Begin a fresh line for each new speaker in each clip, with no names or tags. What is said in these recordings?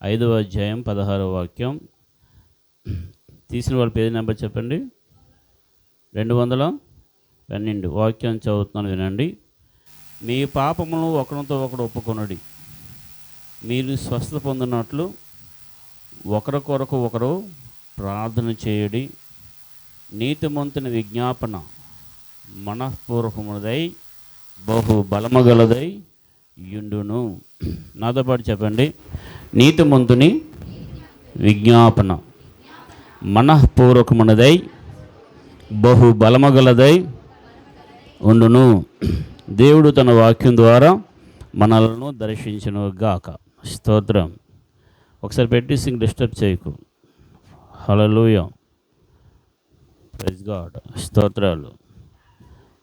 5వ అధ్యాయం 16వ వాక్యం. తీసిన వాళ్ళ పేజీ నెంబర్ చెప్పండి. 212 వాక్యం చదువుతున్నాను, వినండి. మీ పాపములను ఒకరితో ఒకడు ఒప్పుకొనుడి, మీరు స్వస్థత పొందినట్లు ఒకరి కొరకు ఒకరు ప్రార్థన చేయుడి. నీతిమంతుని విజ్ఞాపన మనఃపూర్వకముదై బహు బలమగలదై యుండును. నాతో పాటు చెప్పండి. నీతిమంతుని విజ్ఞాపన మనఃపూర్వకమునదై బహు బలమగలదై ఉండును. దేవుడు తన వాక్యం ద్వారా మనలను దర్శించును గాక. స్తోత్రం. ఒకసారి పెట్టి సింగ్ డిస్టర్బ్ చేయకు. Hallelujah, praise God. స్తోత్రాలు.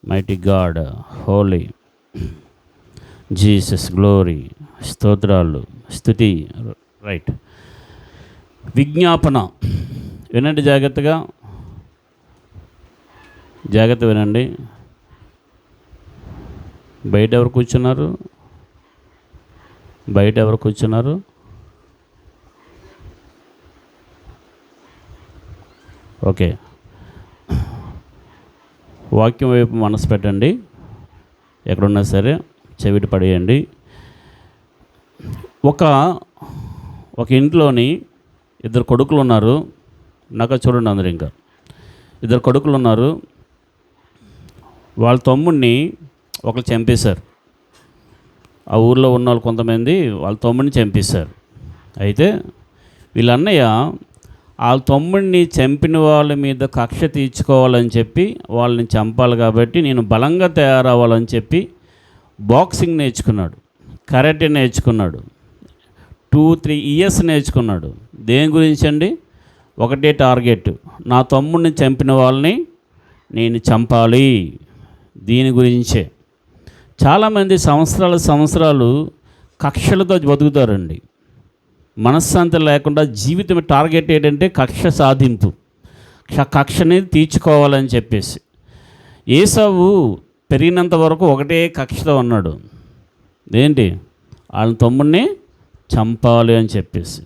Mighty God, holy Jesus, glory, స్తోత్రాలు, స్తుతి. రైట్. విజ్ఞాపన. వినండి జాగ్రత్తగా, జాగ్రత్త వినండి. బయట ఎవరు కూర్చున్నారు? బయట ఎవరు కూర్చున్నారు? ఓకే, వాక్యం వైపు మనసు పెట్టండి. ఎక్కడున్నా సరే చెవిటి పడేయండి. ఒక ఇంట్లోని ఇద్దరు కొడుకులు ఉన్నారు. నాకు చూడండి, అందరు ఇంకా ఇద్దరు కొడుకులు ఉన్నారు. వాళ్ళ తమ్ముడిని ఒకరు చంపేశారు. ఆ ఊర్లో ఉన్న వాళ్ళు కొంతమంది వాళ్ళ తమ్ముడిని చంపేశారు. అయితే వీళ్ళ అన్నయ్య వాళ్ళ తమ్ముడిని చంపిన వాళ్ళ మీద కక్ష తీర్చుకోవాలని చెప్పి వాళ్ళని చంపాలి కాబట్టి నేను బలంగా తయారవ్వాలని చెప్పి బాక్సింగ్ నేర్చుకున్నాడు, కరాటే నేర్చుకున్నాడు, 2-3 years నేర్చుకున్నాడు. దేని గురించి అండి? ఒకటే టార్గెట్, నా తమ్ముడిని చంపిన వాళ్ళని నేను చంపాలి. దీని గురించే చాలామంది సంవత్సరాలు కక్షలతో బతుకుతారండి. మనశ్శాంతి లేకుండా జీవితం టార్గెట్ ఏంటంటే కక్ష సాధింపు, కక్షని తీర్చుకోవాలని చెప్పేసి. ఏసావు పెరిగినంత వరకు ఒకటే కక్షతో ఉన్నాడు. ఏంటి? వాళ్ళ తమ్ముడిని చంపాలి అని చెప్పేసి.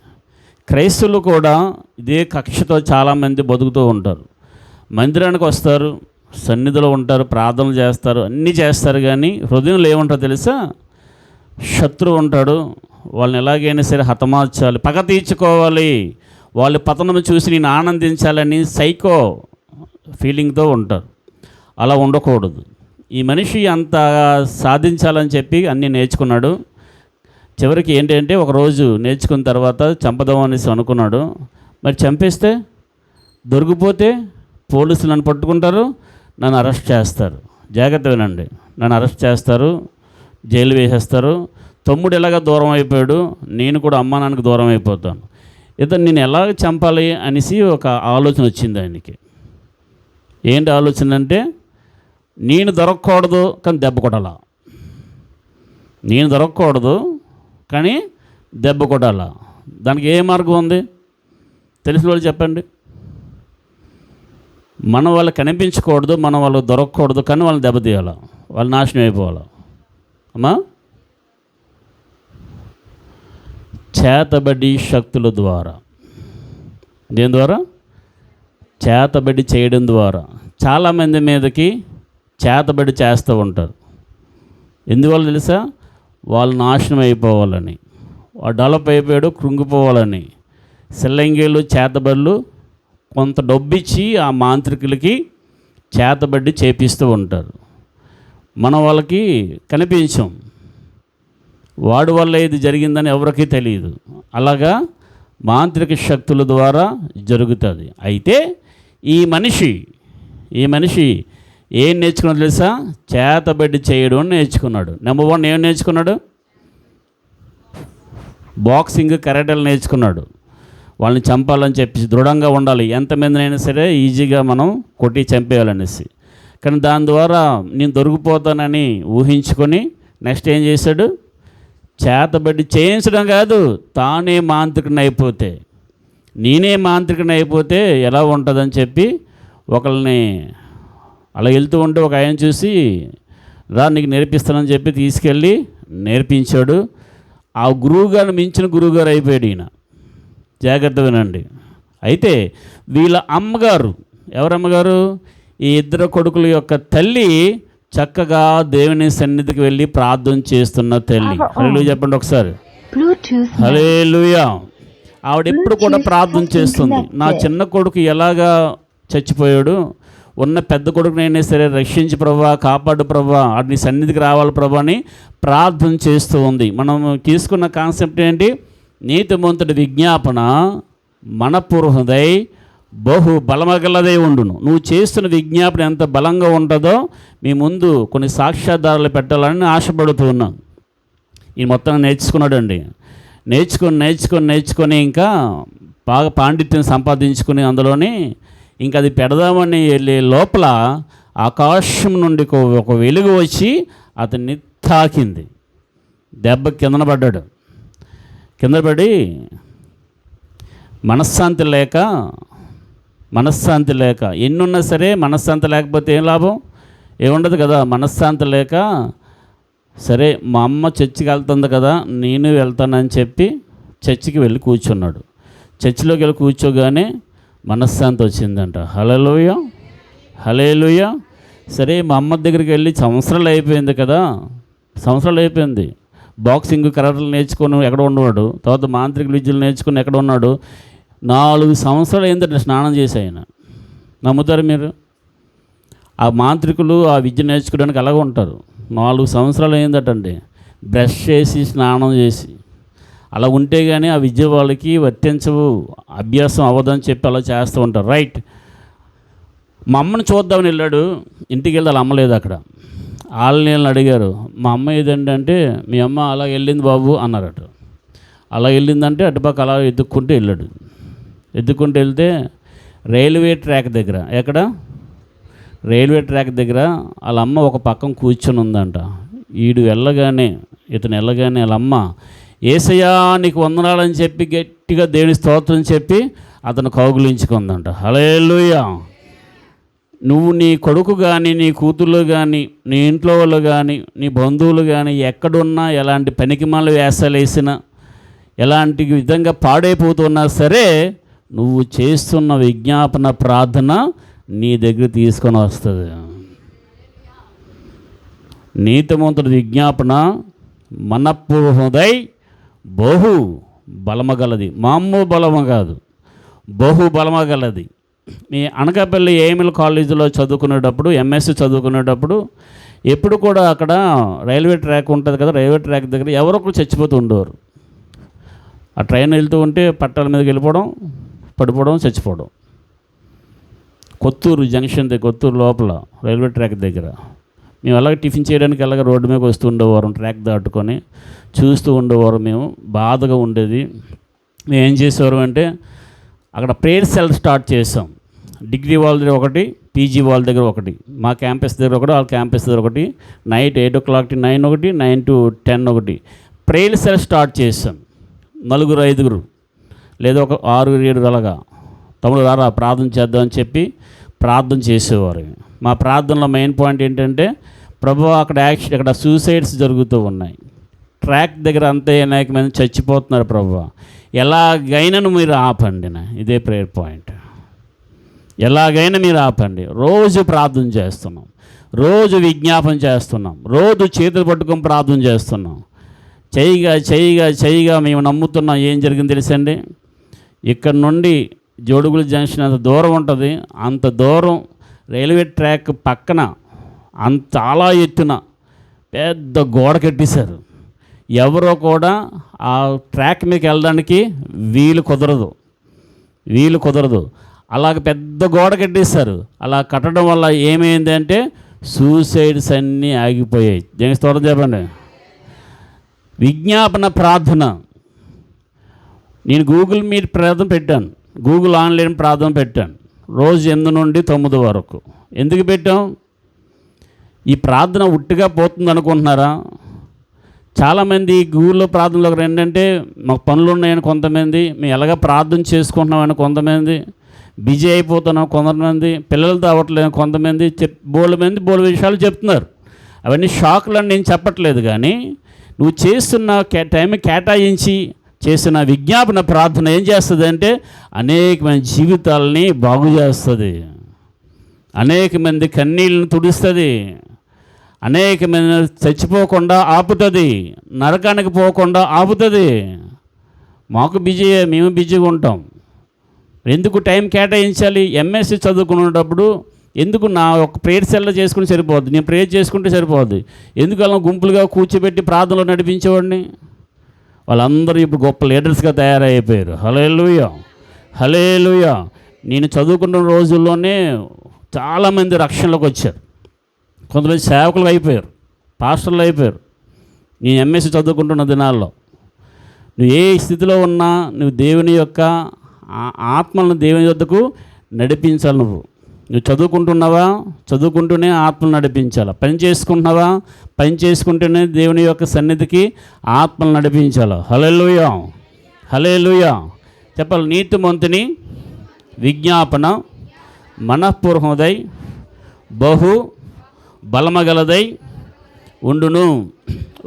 క్రైస్తవులు కూడా ఇదే కక్షతో చాలామంది బతుకుతూ ఉంటారు. మందిరానికి వస్తారు, సన్నిధిలో ఉంటారు, ప్రార్థనలు చేస్తారు, అన్నీ చేస్తారు, కానీ హృదయంలో ఏముంటారో తెలుసా? శత్రువు ఉంటాడు. వాళ్ళని ఎలాగైనా సరే హతమార్చాలి, పగ తీర్చుకోవాలి, వాళ్ళ పతనం చూసి నేను ఆనందించాలని సైకో ఫీలింగ్తో ఉంటారు. అలా ఉండకూడదు. ఈ మనిషి అంత సాధించాలని చెప్పి అన్నీ నేర్చుకున్నాడు. చివరికి ఏంటంటే ఒకరోజు నేర్చుకున్న తర్వాత చంపదాం అనేసి అనుకున్నాడు. మరి చంపేస్తే, దొరికిపోతే పోలీసులు నన్ను పట్టుకుంటారు, నన్ను అరెస్ట్ చేస్తారు. జాగ్రత్త వినండి. నన్ను అరెస్ట్ చేస్తారు, జైలు వేసేస్తారు. తమ్ముడు ఎలాగ దూరం అయిపోయాడు, నేను కూడా అమ్మా నాన్నకి దూరం అయిపోతాను. ఇతను నేను ఎలాగ చంపాలి అనేసి ఒక ఆలోచన వచ్చింది ఆయనకి. ఏంటి ఆలోచన అంటే, నేను దొరకకూడదు కానీ దెబ్బ కొట్టాల, నేను దొరకకూడదు కానీ దెబ్బ కొట్టాల. దానికి ఏ మార్గం ఉంది? తెలిసిన వాళ్ళు చెప్పండి. మనం వాళ్ళకి కనిపించకూడదు, మనం వాళ్ళకి దొరకకూడదు, కానీ వాళ్ళని దెబ్బతీయాలి, వాళ్ళు నాశనం అయిపోవాలి. అమ్మా, చేతబడి శక్తుల ద్వారా. దేని ద్వారా? చేతబడి చేయడం ద్వారా. చాలామంది మీదకి చేతబడి చేస్తూ ఉంటారు. ఎందువల్ల తెలుసా? వాళ్ళు నాశనం అయిపోవాలని, వాడు డెవలప్ అయిపోయాడు, కృంగిపోవాలని. సెల్లంగీలు, చేతబడులు కొంత డబ్బిచ్చి ఆ మాంత్రికులకి చేతబడి చేపిస్తూ ఉంటారు. మనం వాళ్ళకి కనిపించాం, వాడి వల్ల ఇది జరిగిందని ఎవరికీ తెలియదు. అలాగా మాంత్రిక శక్తుల ద్వారా జరుగుతుంది. అయితే ఈ మనిషి ఏం నేర్చుకున్నాడు తెలుసా? చేతబడి చేయడం నేర్చుకున్నాడు. నెంబర్ 1 ఏం నేర్చుకున్నాడు? బాక్సింగ్, కరాటేలు నేర్చుకున్నాడు. వాళ్ళని చంపాలని చెప్పి దృఢంగా ఉండాలి, ఎంతమందినైనా సరే ఈజీగా మనం కొట్టి చంపేయాలనేసి. కానీ దాని ద్వారా నేను దొరికిపోతానని ఊహించుకొని నెక్స్ట్ ఏం చేశాడు? చేతబడి చేయించడం కాదు, తానే మాంత్రికుని అయిపోతే, నేనే మాంత్రికుని అయిపోతే ఎలా ఉంటుందని చెప్పి ఒకళ్ళని అలా వెళ్తూ ఉంటే ఒక ఆయన చూసి, రా నీకు నేర్పిస్తానని చెప్పి తీసుకెళ్ళి నేర్పించాడు. ఆ గురువుగారిని మించిన గురువుగారు అయిపోయాడు ఈయన. జాగ్రత్త వినండి. అయితే వీళ్ళ అమ్మగారు, ఎవరమ్మగారు? ఈ ఇద్దరు కొడుకుల యొక్క తల్లి చక్కగా దేవుని సన్నిధికి వెళ్ళి ప్రార్థన చేస్తున్న తల్లి. హల్లెలూయా చెప్పండి ఒకసారి. హల్లెలూయా. ఆవిడ ఎప్పుడు కూడా ప్రార్థన చేస్తుంది. నా చిన్న కొడుకు ఎలాగా చచ్చిపోయాడు, ఉన్న పెద్ద కొడుకునైనా సరే రక్షించి ప్రభువా, కాపాడు ప్రభువా, నీ సన్నిధికి రావాలి ప్రభువా అని ప్రార్థన చేస్తూ ఉంది. మనం తీసుకున్న కాన్సెప్ట్ ఏంటి? నీతిమంతుడి విజ్ఞాపన మనపూర్వదై బహు బలమగలదై ఉండును. నువ్వు చేస్తున్న విజ్ఞాపన ఎంత బలంగా ఉంటుందో మీ ముందు కొన్ని సాక్ష్యాధారాలు పెట్టాలని ఆశపడుతూ ఉన్నాను. ఈ మొత్తం నేర్చుకున్నాడండి. నేర్చుకొని ఇంకా బాగా పాండిత్యం సంపాదించుకుని అందులోని ఇంకా అది పెడదామని వెళ్ళే లోపల ఆకాశం నుండి ఒక వెలుగు వచ్చి అతన్ని తాకింది. దెబ్బ కిందన పడ్డాడు. కింద పడి మనశ్శాంతి లేక ఎన్నున్నా సరే మనశ్శాంతి లేకపోతే ఏం లాభం? ఏముండదు కదా. మనశ్శాంతి లేక సరే మా అమ్మ చర్చికి వెళ్తుంది కదా, నేను వెళ్తానని చెప్పి చర్చికి వెళ్ళి కూర్చున్నాడు. చర్చిలోకి వెళ్ళి కూర్చోగానే మనశ్శాంతి వచ్చిందంట. హల్లెలూయా, హల్లెలూయా. సరే మా అమ్మ దగ్గరికి వెళ్ళి సంవత్సరాలు అయిపోయింది. బాక్సింగ్ కరాటలు నేర్చుకొని ఎక్కడ ఉన్నవాడు, తర్వాత మాంత్రిక విద్యలు నేర్చుకుని ఎక్కడ ఉన్నాడు. 4 సంవత్సరాలు ఏంటంటే స్నానం చేసి ఆయన. నమ్ముతారు మీరు? ఆ మాంత్రికులు ఆ విద్య నేర్చుకోవడానికి అలాగే ఉంటారు. 4 సంవత్సరాలు అయిందటండి బ్రష్ చేసి స్నానం చేసి. అలా ఉంటే కానీ ఆ విద్య వాళ్ళకి వర్తించవు, అభ్యాసం అవ్వదని చెప్పి అలా చేస్తూ ఉంటారు. రైట్. మా అమ్మని చూద్దామని వెళ్ళాడు. ఇంటికి వెళ్తే వాళ్ళ అమ్మ లేదు అక్కడ. వాళ్ళని అడిగారు, మా అమ్మ ఏదంటే, మీ అమ్మ అలా వెళ్ళింది బాబు అన్నారట. అలా వెళ్ళిందంటే అటుపక్క అలా ఎత్తుక్కుంటూ వెళ్ళాడు. ఎత్తుక్కుంటూ వెళ్తే రైల్వే ట్రాక్ దగ్గర, ఎక్కడ? రైల్వే ట్రాక్ దగ్గర వాళ్ళ అమ్మ ఒక పక్కన కూర్చొని ఉందంట. ఇతను వెళ్ళగానే వాళ్ళ అమ్మ యేసయ్యా నీకు వందనాలని చెప్పి గట్టిగా దేవుని స్తోత్రం చెప్పి అతను కౌగులించుకుందంట. హల్లెలూయా. నువ్వు నీ కొడుకు కానీ, నీ కూతుళ్ళు కానీ, నీ ఇంట్లో వాళ్ళు కానీ, నీ బంధువులు కానీ ఎక్కడున్నా, ఎలాంటి పనికిమాల వేసాలు వేసినా, ఎలాంటి విధంగా పాడైపోతున్నా సరే, నువ్వు చేస్తున్న విజ్ఞాపన ప్రార్థన నీ దగ్గర తీసుకొని వస్తుంది. నీతిమంతుడి విజ్ఞాపన మనపూర్వదై బహు బలమగలది. మామూలు బలము కాదు, బహు బలమగలది. మీ అనకాపల్లి ఏఎంఎల్ కాలేజీలో చదువుకునేటప్పుడు, ఎంఎస్సి చదువుకునేటప్పుడు ఎప్పుడు కూడా అక్కడ రైల్వే ట్రాక్ ఉంటుంది కదా, రైల్వే ట్రాక్ దగ్గర ఎవరొకరు చచ్చిపోతూ ఉండేవారు. ఆ ట్రైన్ వెళ్తూ ఉంటే పట్టాల మీదకి వెళ్ళిపోవడం, పడిపోవడం, చచ్చిపోవడం. కొత్తూరు జంక్షన్ దగ్గర, కొత్తూరు లోపల రైల్వే ట్రాక్ దగ్గర మేము అలాగే టిఫిన్ చేయడానికి అలాగే రోడ్డు మీద వస్తూ ఉండేవారం. ట్రాక్ దాటుకొని చూస్తూ ఉండేవారు. మేము బాధగా ఉండేది. మేము ఏం చేసేవారు అంటే అక్కడ ప్రేయర్ సెల్ స్టార్ట్ చేసాం. డిగ్రీ వాళ్ళ దగ్గర ఒకటి, పీజీ వాళ్ళ దగ్గర ఒకటి, మా క్యాంపస్ దగ్గర ఒకటి, వాళ్ళ క్యాంపస్ దగ్గర ఒకటి, నైట్ 8 o'clock to 9 ఒకటి, 9 to 10 ఒకటి ప్రేయర్ సెల్ స్టార్ట్ చేసాం. 4, 5 లేదా ఒక 6, 7 అలాగా. తమ్ముడు రారా ప్రార్థన చేద్దామని చెప్పి ప్రార్థన చేసేవారు. మా ప్రార్థనలో మెయిన్ పాయింట్ ఏంటంటే, ప్రభువా అక్కడ సూసైడ్స్ జరుగుతూ ఉన్నాయి, ట్రాక్ దగ్గర అంతే అనేక మంది చచ్చిపోతున్నారు ప్రభువా, ఎలాగైనా మీరు ఆపండి. ఇదే ప్రేయర్ పాయింట్. ఎలాగైనా మీరు ఆపండి. రోజు ప్రార్థన చేస్తున్నాం, రోజు విజ్ఞాపన చేస్తున్నాం, రోజు చేతులు పట్టుకొని ప్రార్థన చేస్తున్నాం. చెయ్యిగా మేము నమ్ముతున్నాం. ఏం జరిగింది తెలుసండి? ఇక్కడ నుండి జోడుగుల జంక్షన్ అంత దూరం ఉంటుంది. అంత దూరం రైల్వే ట్రాక్ పక్కన చాలా ఎత్తున పెద్ద గోడ కట్టేశారు. ఎవరో కూడా ఆ ట్రాక్ మీదకి వెళ్ళడానికి వీలు కుదరదు. అలాగ పెద్ద గోడ కట్టేశారు. అలా కట్టడం వల్ల ఏమైంది అంటే సూసైడ్స్ అన్నీ ఆగిపోయాయి. దేనికి స్తోత్రం చెప్పండి. విజ్ఞాపన ప్రార్థన. నేను గూగుల్ మీట్ ప్రార్థన పెట్టాను, గూగుల్ ఆన్లైన్ ప్రార్థన పెట్టాను. రోజు 8 నుండి 9 వరకు. ఎందుకు పెట్టాం? ఈ ప్రార్థన ఉట్టిగా పోతుంది అనుకుంటున్నారా? చాలామంది గూగుల్లో ప్రార్థనలోకి ఏంటంటే మాకు పనులు ఉన్నాయని కొంతమంది, మేము ఎలాగ ప్రార్థన చేసుకుంటున్నామని కొంతమంది, బిజీ అయిపోతున్నాం కొంతమంది, పిల్లలతో అవ్వట్లేదు కొంతమంది, బోల్డ్ విషయాలు చెప్తున్నారు. అవన్నీ షాకులని నేను చెప్పట్లేదు, కానీ నువ్వు చేస్తున్న టైం కేటాయించి చేసిన విజ్ఞాపన ప్రార్థన ఏం చేస్తుంది అంటే అనేకమైన జీవితాలని బాగు చేస్తుంది, అనేక మంది కన్నీళ్ళని తుడుస్తుంది, అనేక మంది చచ్చిపోకుండా ఆపుతుంది, నరకానికి పోకుండా ఆపుతుంది. మాకు బిజీయే, మేము బిజీగా ఉంటాం. ఎందుకు టైం కేటాయించాలి? ఎంఎస్సి చదువుకునేటప్పుడు ఎందుకు నా ఒక ప్రేయర్ సెల్లో చేసుకుని సరిపోద్ది, నేను ప్రేయర్ చేసుకుంటే సరిపోద్ది. ఎందుకు అలా గుంపులుగా కూర్చోబెట్టి ప్రార్థనలో నడిపించేవాడిని? వాళ్ళందరూ ఇప్పుడు గొప్ప లీడర్స్గా తయారైపోయారు. హల్లెలూయా, హల్లెలూయా. నేను చదువుకున్న రోజుల్లోనే చాలామంది రక్షణలోకి వచ్చారు. కొంతమంది సేవకులు అయిపోయారు, పాస్టర్లు అయిపోయారు. నేను ఎంఎస్సి చదువుకుంటున్న దినాల్లో నువ్వు ఏ స్థితిలో ఉన్నా నువ్వు దేవుని యొక్క ఆత్మలను దేవుని వద్దకు నడిపించాలి. నువ్వు చదువుకుంటున్నావా, చదువుకుంటూనే ఆత్మను నడిపించాలి. పని చేసుకుంటున్నావా, పని చేసుకుంటూనే దేవుని యొక్క సన్నిధికి ఆత్మను నడిపించాలి. హల్లెలూయా, హల్లెలూయా. చెప్పాలి. నీతిమంతుని విజ్ఞాపన మనఃపూర్వకమై బహు బలమగలదై ఉండును.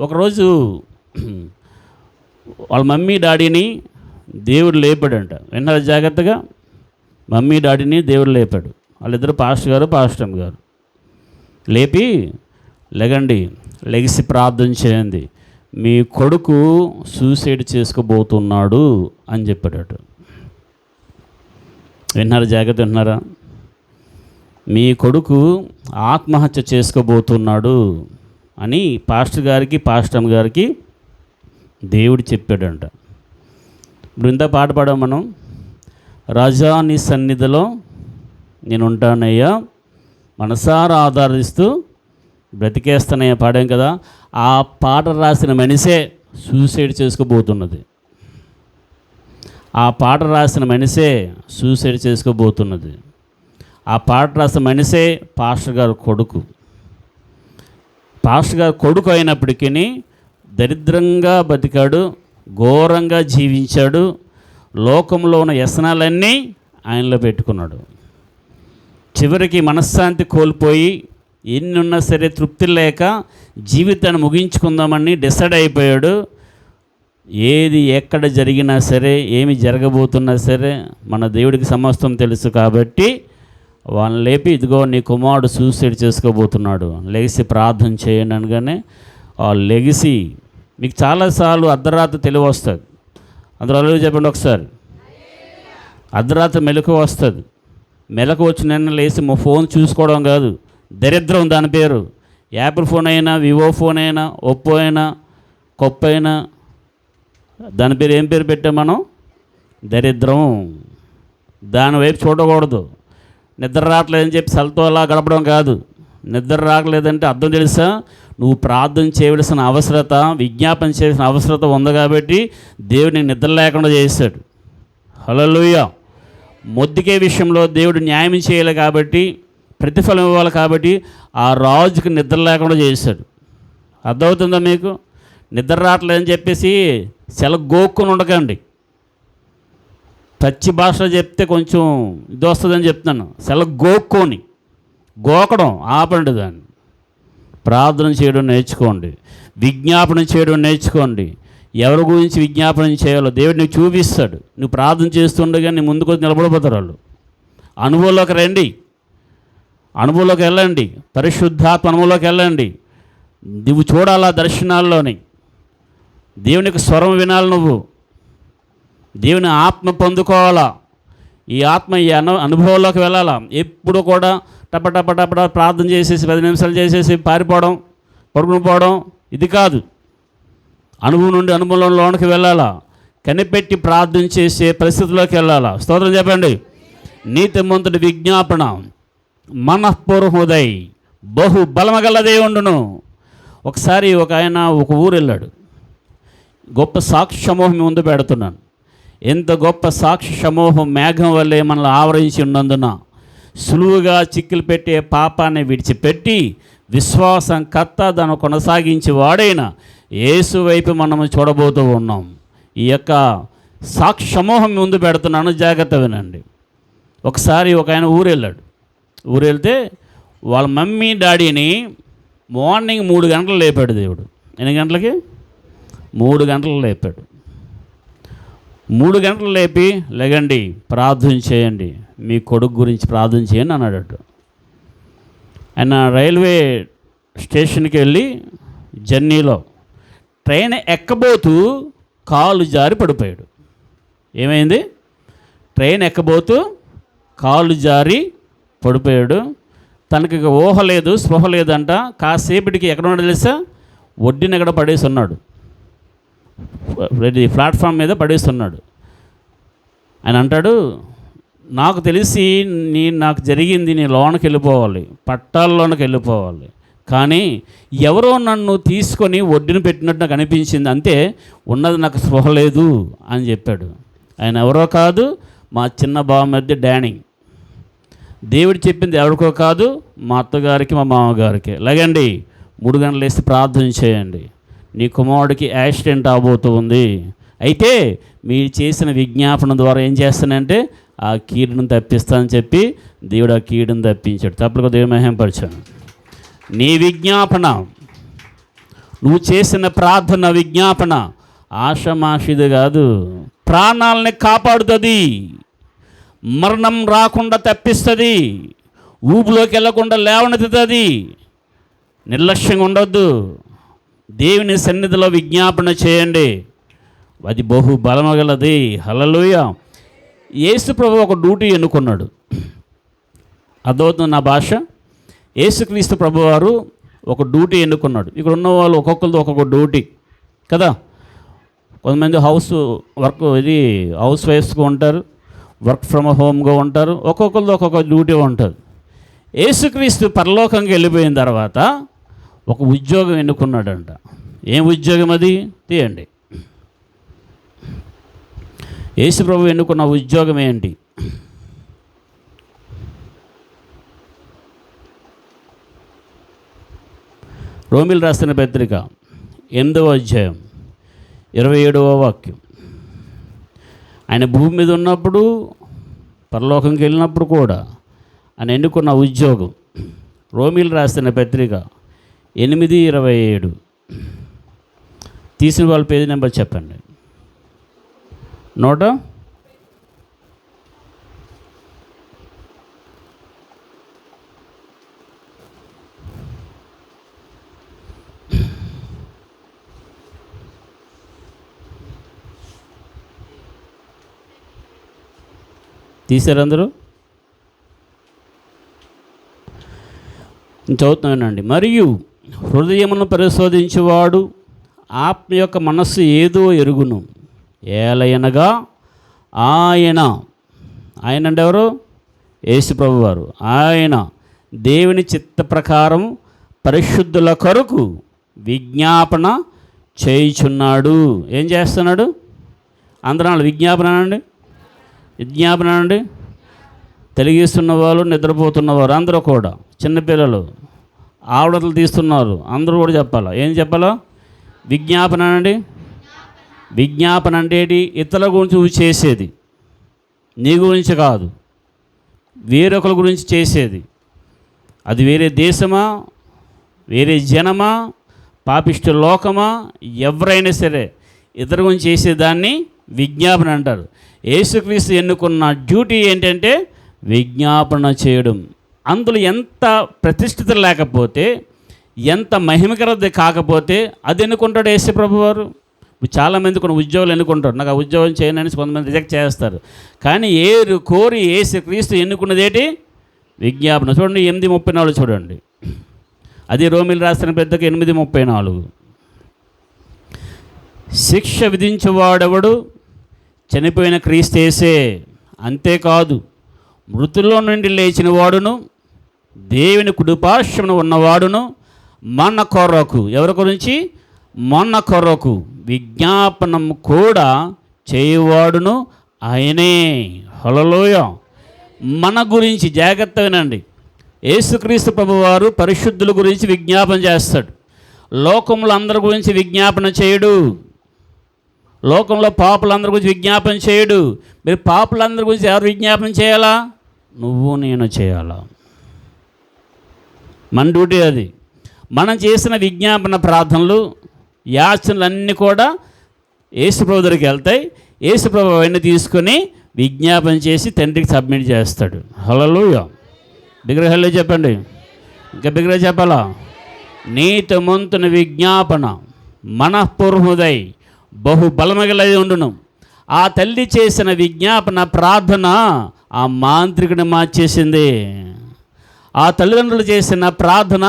ఒకరోజు వాళ్ళ మమ్మీ డాడీని దేవుడు లేపాడంట. విన్నారా జాగ్రత్తగా? మమ్మీ డాడీని దేవుడు లేపాడు. వాళ్ళిద్దరు పాస్టర్ గారు, పాస్టర్ గారు లేపి, లెగండి, లెగిసి ప్రార్థన చేయండి, మీ కొడుకు సూసైడ్ చేసుకోబోతున్నాడు అని చెప్పాడట. విన్నారా? జాగ్రత్త విన్నారా? మీ కొడుకు ఆత్మహత్య చేసుకోబోతున్నాడు అని పాస్టర్ గారికి, పాస్టర్ గారికి దేవుడు చెప్పాడంట. ఇప్పుడు ఇంత పాట పాడాం మనం. రాజా నీ సన్నిధిలో నేను ఉంటానయ్యా, మనసారా ఆధారిస్తూ బ్రతికేస్తానయ్యా పాడాం కదా. ఆ పాట రాసిన మనిషే సూసైడ్ చేసుకోబోతున్నది. ఆ పాట రాసిన మనిషే సూసైడ్ చేసుకోబోతున్నది. ఆ పాట రాసిన మనిషే పాస్టర్ గారు కొడుకు. పాస్టర్ గారు కొడుకు అయినప్పటికీ దరిద్రంగా బతికాడు, ఘోరంగా జీవించాడు, లోకంలో ఉన్న వ్యసనాలన్నీ ఆయనలో పెట్టుకున్నాడు. చివరికి మనశ్శాంతి కోల్పోయి ఎన్ని ఉన్నా సరే తృప్తి లేక జీవితాన్ని ముగించుకుందామని డిసైడ్ అయిపోయాడు. ఏది ఎక్కడ జరిగినా సరే, ఏమి జరగబోతున్నా సరే మన దేవుడికి సమస్తం తెలుసు కాబట్టి వాళ్ళని లేపి, ఇదిగో నీ కుమారుడు సూసైడ్ చేసుకోబోతున్నాడు, లెగిసి ప్రార్థన చేయండి అనగానే లెగిసి, మీకు చాలాసార్లు అర్ధరాత్రి తెలివి వస్తుంది. అందరూ చెప్పండి ఒకసారి. అర్ధరాత్రి మెలకు వస్తుంది. మెలకు వచ్చి నిన్న లేచి మా ఫోన్ చూసుకోవడం కాదు, దరిద్రం దాని పేరు. యాపిల్ ఫోన్ అయినా, వివో ఫోన్ అయినా, ఒప్పో అయినా, కొప్ప అయినా, దాని పేరు ఏం పేరు పెట్టాం మనం? దరిద్రం. దాని వైపు చూడకూడదు. నిద్ర రావట్లేదని చెప్పి సెల్తో అలా గడపడం కాదు. నిద్ర రావట్లేదంటే అర్థం తెలుసా? నువ్వు ప్రార్థన చేయవలసిన అవసరత, విజ్ఞాపన చేయాల్సిన అవసరత ఉంది కాబట్టి దేవుడిని నిద్ర లేకుండా చేశాడు. హల్లెలూయా. మొద్దుకే విషయంలో దేవుడు న్యాయం చేయాలి కాబట్టి, ప్రతిఫలం ఇవ్వాలి కాబట్టి ఆ రాజుకి నిద్ర లేకుండా చేశాడు. అర్థమవుతుందా మీకు? నిద్ర రావట్లేదని చెప్పేసి సెల గోక్కుని ఉండకండి. పచ్చి భాషలో చెప్తే కొంచెం ఇది వస్తుందని చెప్తున్నాను. సెల గోక్కొని, గోకడం ఆపండి. దాన్ని ప్రార్థన చేయడం నేర్చుకోండి, విజ్ఞాపన చేయడం నేర్చుకోండి. ఎవరి గురించి విజ్ఞాపన చేయాలో దేవుడు నీకు చూపిస్తాడు. నువ్వు ప్రార్థన చేస్తుండగా నీ ముందుకు నిలబడిపోతారు వాళ్ళు. అనుభవంలోకి రండి, అనుభవంలోకి వెళ్ళండి, పరిశుద్ధాత్మ అనుభవంలోకి వెళ్ళండి. నువ్వు చూడాలా దర్శనాల్లోని, దేవునికి స్వరం వినాలి, నువ్వు దేవుని ఆత్మ పొందుకోవాలా. ఈ ఆత్మ ఈ అనుభవంలోకి వెళ్ళాలా. ఎప్పుడు కూడా టప టప టప ప్రార్థన చేసేసి 10 నిమిషాలు చేసేసి పారిపోవడం, పడుకుని పోవడం ఇది కాదు. అనుభవం నుండి అనుభవంలోనికి వెళ్ళాలా. కనిపెట్టి ప్రార్థన చేసే పరిస్థితిలోకి వెళ్ళాలా. స్తోత్రం చెప్పండి. నీతిమంతుడి విజ్ఞాపన మనఃపూర్వకమై బహు బలమగలదే ఉండును. ఒకసారి ఒక ఆయన ఒక ఊరు వెళ్ళాడు. గొప్ప సాక్షి సమూహం ముందు పెడుతున్నాను. ఎంత గొప్ప సాక్షి సమూహం మేఘం వల్లే మనల్ని ఆవరించి ఉన్నందున సులువుగా చిక్కులు పెట్టే పాపాన్ని విడిచిపెట్టి విశ్వాసం కర్త దాన్ని కొనసాగించి వాడైన యేసు వైపు మనము చూడబోతూ ఉన్నాం. ఈ యొక్క సాక్షి సమూహం ముందు పెడుతున్నాను, జాగ్రత్త వినండి. ఒకసారి ఒక ఆయన ఊరు వెళ్ళాడు. ఊరు వెళ్తే వాళ్ళ మమ్మీ డాడీని మార్నింగ్ 3 గంటలు లేపాడు దేవుడు. ఎన్ని గంటలకి? 3 గంటలు లేపాడు. 3 గంటలు లేపి లెగండి, ప్రార్థన చేయండి, మీ కొడుకు గురించి ప్రార్థన చేయండి అన్నాడట. ఆయన రైల్వే స్టేషన్కి వెళ్ళి జర్నీలో ట్రైన్ ఎక్కబోతూ కాలు జారి పడిపోయాడు. ఏమైంది? ట్రైన్ ఎక్కబోతూ కాలు జారి పడిపోయాడు. తనకి ఊహ లేదు, స్పృహ లేదంట. కాసేపటికి ఎక్కడ ఉన్నాడో తెలుసా? ఒడ్డున ఎక్కడ పడేసి ఉన్నాడు, ప్లాట్ఫామ్ మీద పడేస్తున్నాడు. ఆయన అంటాడు, నాకు తెలిసి నాకు జరిగింది, నీ లోనకి వెళ్ళిపోవాలి, పట్టాల్లోనికి వెళ్ళిపోవాలి, కానీ ఎవరో నన్ను తీసుకొని ఒడ్డున పెట్టినట్టు నాకు అనిపించింది, అంతే, ఉన్నది నాకు స్పృహ లేదు అని చెప్పాడు. ఆయన ఎవరో కాదు, మా చిన్న బావమరిది డానీ. దేవుడు చెప్పింది ఎవరికో కాదు, మా అత్తగారికి మా మామగారికి. లేకండి, 3 గంటలు వేసి ప్రార్థన చేయండి, నీ కుమారుడికి యాక్సిడెంట్ అవబోతూ ఉంది, అయితే మీరు చేసిన విజ్ఞాపన ద్వారా ఏం చేస్తానంటే ఆ కీడును తప్పిస్తానని చెప్పి దేవుడు ఆ కీడును తప్పించాడు. తప్పకుండా దేవుడు మహిమపరిచాడు. నీ విజ్ఞాపన, నువ్వు చేసిన ప్రార్థన విజ్ఞాపన ఆషమాషిది కాదు, ప్రాణాలని కాపాడుతుంది, మరణం రాకుండా తప్పిస్తుంది, ఊపిలోకి వెళ్ళకుండా లేవనెత్తుతుంది. నిర్లక్ష్యంగా ఉండొద్దు. దేవుని సన్నిధిలో విజ్ఞాపన చేయండి, అది బహు బలమగలది. హల్లెలూయా. యేసు ప్రభు ఒక డ్యూటీ ఎన్నుకున్నాడు. అర్థమవుతుంది నా భాష? యేసుక్రీస్తు ప్రభు వారు ఒక డ్యూటీ ఎన్నుకున్నాడు. ఇక్కడ ఉన్న వాళ్ళు ఒక్కొక్కరిది ఒక్కొక్క డ్యూటీ కదా. కొంతమంది హౌస్ వైఫ్స్గా ఉంటారు, వర్క్ ఫ్రమ్ హోమ్గా ఉంటారు, ఒక్కొక్కరిది ఒక్కొక్క డ్యూటీ ఉంటుంది. యేసుక్రీస్తు పరలోకంకి వెళ్ళిపోయిన తర్వాత ఒక ఉద్యోగం ఎన్నుకున్నాడంట. ఏం ఉద్యోగం అది? తీయండి. యేసు ప్రభు ఎన్నుకున్న ఉద్యోగం ఏంటి? రోమిలు రాసిన పత్రిక 8వ అధ్యాయం 27వ వాక్యం. ఆయన భూమి మీద ఉన్నప్పుడు, పరలోకంకి వెళ్ళినప్పుడు కూడా ఆయన ఎన్నుకున్న ఉద్యోగం. రోమిలు రాసిన పత్రిక 8:27. తీసిన వాళ్ళ పేజీ నెంబర్ చెప్పండి. 100. తీశారు అందరూ? చదువుతున్నానండి. మరియు హృదయమును పరిశోధించేవాడు ఆత్మ యొక్క మనస్సు ఏదో ఎరుగును, ఏలయనగా ఆయన అంటే ఎవరు? యేసు ప్రభు వారు. ఆయన దేవుని చిత్త ప్రకారం పరిశుద్ధుల కొరకు విజ్ఞాపన చేయుచున్నాడు. ఏం చేస్తున్నాడు? అందరూ విజ్ఞాపన అండి, విజ్ఞాపన అండి. తెలిగిస్తున్న వాళ్ళు, నిద్రపోతున్నవారు అందరూ కూడా, చిన్నపిల్లలు ఆవిడలు తీస్తున్నారు, అందరూ కూడా చెప్పాలా? ఏం చెప్పాలా? విజ్ఞాపన అండి. విజ్ఞాపన అంటే ఇతరుల గురించి నువ్వు చేసేది, నీ గురించి కాదు, వేరొకరి గురించి చేసేది. అది వేరే దేశమా, వేరే జనమా, పాపిష్టి లోకమా, ఎవరైనా సరే ఇతరుల గురించి చేసేదాన్ని విజ్ఞాపన అంటారు. యేసుక్రీస్తు ఎన్నుకున్న డ్యూటీ ఏంటంటే విజ్ఞాపన చేయడం. అందులో ఎంత ప్రతిష్ఠిత లేకపోతే, ఎంత మహిమకరది కాకపోతే అది ఎన్నుకుంటాడు యేసు ప్రభు వారు. చాలామంది కొన్ని ఉద్యోగాలు ఎన్నుకుంటారు, నాకు ఆ ఉద్యోగం చేయనని కొంతమంది రిజెక్ట్ చేస్తారు. కానీ కోరి యేసుక్రీస్తు ఎన్నుకున్నది ఏంటి? విజ్ఞాపన. చూడండి 8:34 చూడండి. అది రోమిలు రాసిన పెద్దకి 8:34. శిక్ష విధించేవాడెవడు? చనిపోయిన క్రీస్తు యేసే. అంతేకాదు, మృతుల్లో నుండి లేచిన వాడును, దేవుని కుడిపార్శ్వమున ఉన్నవాడును, మన కొరకు, ఎవరి గురించి? మన కొరకు విజ్ఞాపనం కూడా చేయవాడును ఆయనే. హల్లెలూయా. మన గురించి జాగ్రత్త వినండి. యేసుక్రీస్తు ప్రభువారు పరిశుద్ధుల గురించి విజ్ఞాపన చేస్తాడు. లోకంలో అందరి గురించి విజ్ఞాపన చేయడు. లోకంలో పాపులందరి గురించి విజ్ఞాపన చేయడు. మీరు పాపులందరి గురించి ఎవరు విజ్ఞాపన చేయాలా? నువ్వు నేను చేయాలా? మన డ్యూటీ అది. మనం చేసిన విజ్ఞాపన ప్రార్థనలు, యాచనలు అన్నీ కూడా యేసు ప్రభు దగ్గరికి వెళ్తాయి. యేసుప్రభు అవన్నీ తీసుకొని విజ్ఞాపన చేసి తండ్రికి సబ్మిట్ చేస్తాడు. హల్లెలూయా. బిగ్రహాల్లో చెప్పండి, ఇంకా బిగ్రహ చెప్పాలా? నీతిమంతుని విజ్ఞాపన మనఃపూర్వముదై బహుబలమగలై ఉండును. ఆ తల్లి చేసిన విజ్ఞాపన ప్రార్థన ఆ మాంత్రికుని మార్చేసింది. ఆ తల్లిదండ్రులు చేసిన ప్రార్థన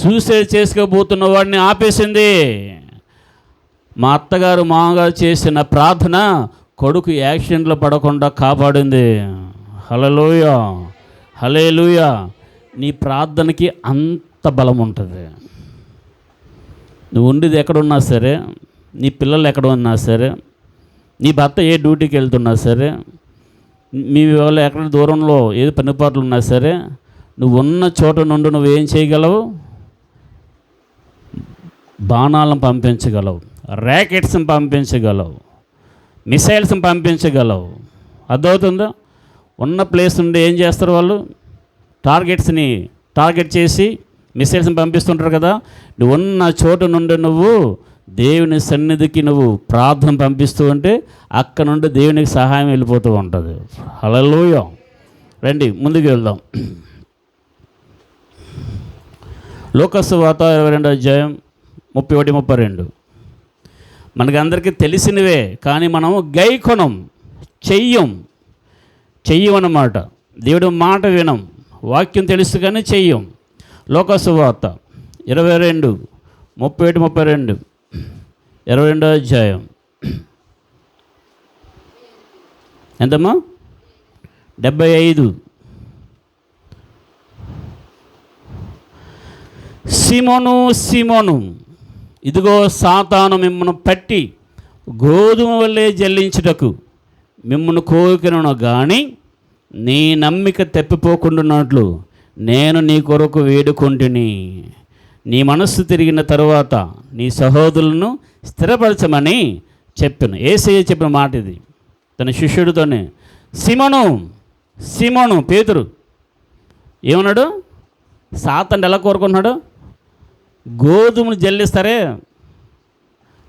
సూసైడ్ చేసుకోబోతున్న వాడిని ఆపేసింది. మా అత్తగారు మామగారు చేసిన ప్రార్థన కొడుకు యాక్సిడెంట్లో పడకుండా కాపాడింది. హల్లెలూయా, హల్లెలూయా. నీ ప్రార్థనకి అంత బలం ఉంటుంది. నువ్వు ఉండేది ఎక్కడున్నా సరే, నీ పిల్లలు ఎక్కడ ఉన్నా సరే, నీ భర్త ఏ డ్యూటీకి వెళ్తున్నా సరే, మీ వాళ్ళు ఎక్కడ దూరంలో ఏది పనిపాట్లు ఉన్నా సరే, నువ్వు ఉన్న చోట నుండి నువ్వేం చేయగలవు? బాణాలను పంపించగలవు, ర్యాకెట్స్ని పంపించగలవు, మిసైల్స్ని పంపించగలవు. అర్థమవుతుందా? ఉన్న ప్లేస్ నుండి ఏం చేస్తారు వాళ్ళు? టార్గెట్స్ని టార్గెట్ చేసి మిసైల్స్ని పంపిస్తుంటారు కదా. నువ్వు ఉన్న చోటు నుండి నువ్వు దేవుని సన్నిధికి నువ్వు ప్రార్థన పంపిస్తూ ఉంటే అక్కడ నుండి దేవునికి సహాయం వెళ్ళిపోతూ ఉంటుంది. హల్లెలూయా. రండి ముందుకు వెళ్దాం. లోకసువార్త 22వ అధ్యాయం 31-32. మనకి అందరికీ తెలిసినవే, కానీ మనము గైకొనం, చెయ్యం అన్నమాట. దేవుడి మాట వినం, వాక్యం తెలుసు కానీ చెయ్యం. లోకసువార్త 22, 31-32, 22వ అధ్యాయం. ఎంతమ్మా? 75. సీమోను, సీమోను, ఇదిగో సాతాను మిమ్మను పట్టి గోధుమ వల్లే జల్లించుటకు మిమ్మను కోరుకొనును గాని నీ నమ్మిక తప్పిపోకుండానట్లు నేను నీ కొరకు వేడుకొంటిని. నీ మనస్సు తిరిగిన తరువాత నీ సహోదరులను స్థిరపరచమని చెప్పాను. యేసయ్య చెప్పిన మాట ఇది తన శిష్యుడితోనే. సీమోను, సీమోను, పేతురు ఏమన్నాడు? సాతాను ఎలా కోరుకున్నాడు? గోధుమలు జల్లిస్తారే,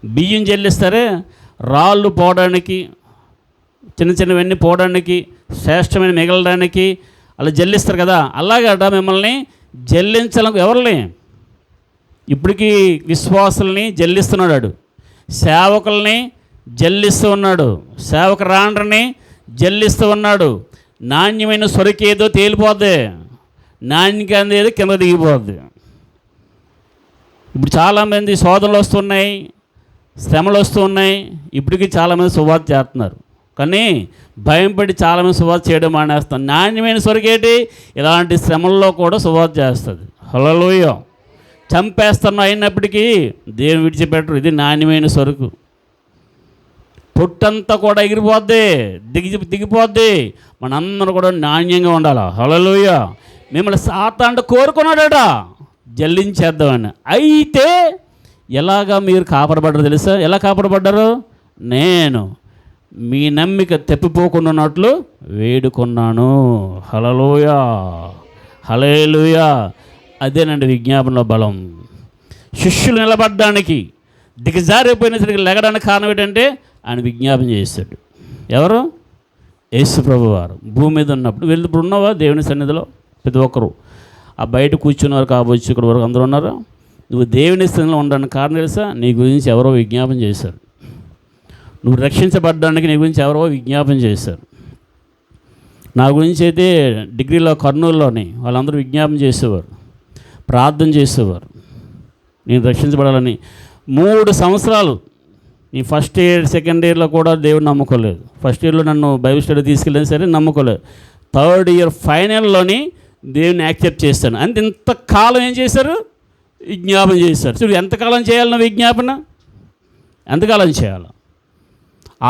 బియ్యం జల్లిస్తారే, రాళ్ళు పోవడానికి, చిన్న చిన్నవన్నీ పోవడానికి, శ్రేష్టమైన మిగలడానికి అలా జల్లిస్తారు కదా. అలాగట మిమ్మల్ని జల్లించాలని ఎవరిని? ఇప్పటికీ విశ్వాసుల్ని జల్లిస్తున్నాడు, సేవకుల్ని జల్లిస్తూ ఉన్నాడు, సేవక రాండ్రని జల్లిస్తూ ఉన్నాడు. నాణ్యమైన సొరకేదో తేలిపోద్ది, నాణ్యత ఏదో కింద దిగిపోద్ది. ఇప్పుడు చాలామంది శోధనలు వస్తున్నాయి, శ్రమలు వస్తూ ఉన్నాయి. ఇప్పటికీ చాలామంది సువార్త చేస్తున్నారు, కానీ భయంపడి చాలామంది సువార్త చేయడం మానేస్తారు. నాణ్యమైన సొరకేటి ఇలాంటి శ్రమల్లో కూడా సువార్త చేస్తుంది. హల్లెలూయా. చంపేస్తున్నా అయినప్పటికీ దేవుని విడిచిపెట్టరు. ఇది నాణ్యమైన సరుకు. పొట్టంతా కూడా ఎగిరిపోద్ది, దిగిపోద్ది. మనందరూ కూడా నాణ్యంగా ఉండాలి. హల్లెలూయా. మిమ్మల్ని సాతాను కోరుకున్నాడట జల్లించేద్దామని. అయితే ఎలాగా మీరు కాపాడబడ్డారు తెలుసా? ఎలా కాపాడబడ్డారు? నేను మీ నమ్మిక తప్పిపోకుండాన్నట్లు వేడుకున్నాను. హల్లెలూయా, హల్లెలూయా. అదేనండి విజ్ఞాపనలో బలం. శిష్యులు నిలబడడానికి, దిగజారిపోయిన సరికి లెగడానికి కారణం ఏంటంటే ఆయన విజ్ఞాపన చేశాడు. ఎవరు? యేసు ప్రభువు వారు భూమి మీద ఉన్నప్పుడు. ఇప్పుడు ఉన్నావా దేవుని సన్నిధిలో? ప్రతి ఒక్కరు ఆ బయట కూర్చున్నారు కావచ్చు, ఇక్కడ వరకు అందరూ ఉన్నారు. నువ్వు దేవుని స్థితిలో ఉండడానికి కారణం తెలుసా? నీ గురించి ఎవరో విజ్ఞాపన చేశారు. నువ్వు రక్షించబడ్డానికి నీ గురించి ఎవరో విజ్ఞాపన చేశారు. నా గురించి అయితే డిగ్రీలో కర్నూలులోని వాళ్ళందరూ విజ్ఞాపన చేసేవారు, ప్రార్థన చేసేవారు నేను రక్షించబడాలని. 3 సంవత్సరాలు నీ ఫస్ట్ ఇయర్, సెకండ్ ఇయర్లో కూడా దేవుడు నమ్ముకోలేదు. ఫస్ట్ ఇయర్లో నన్ను బైబిల్ స్టడీ తీసుకెళ్ళిన సరే నమ్ముకోలేదు. థర్డ్ ఇయర్ ఫైనల్లోని దేవుని యాక్సెప్ట్ చేస్తాను. అంటే ఇంతకాలం ఏం చేశారు? విజ్ఞాపన చేశారు. చూడు ఎంతకాలం చేయాలి నువ్వు విజ్ఞాపన? ఎంతకాలం చేయాలి?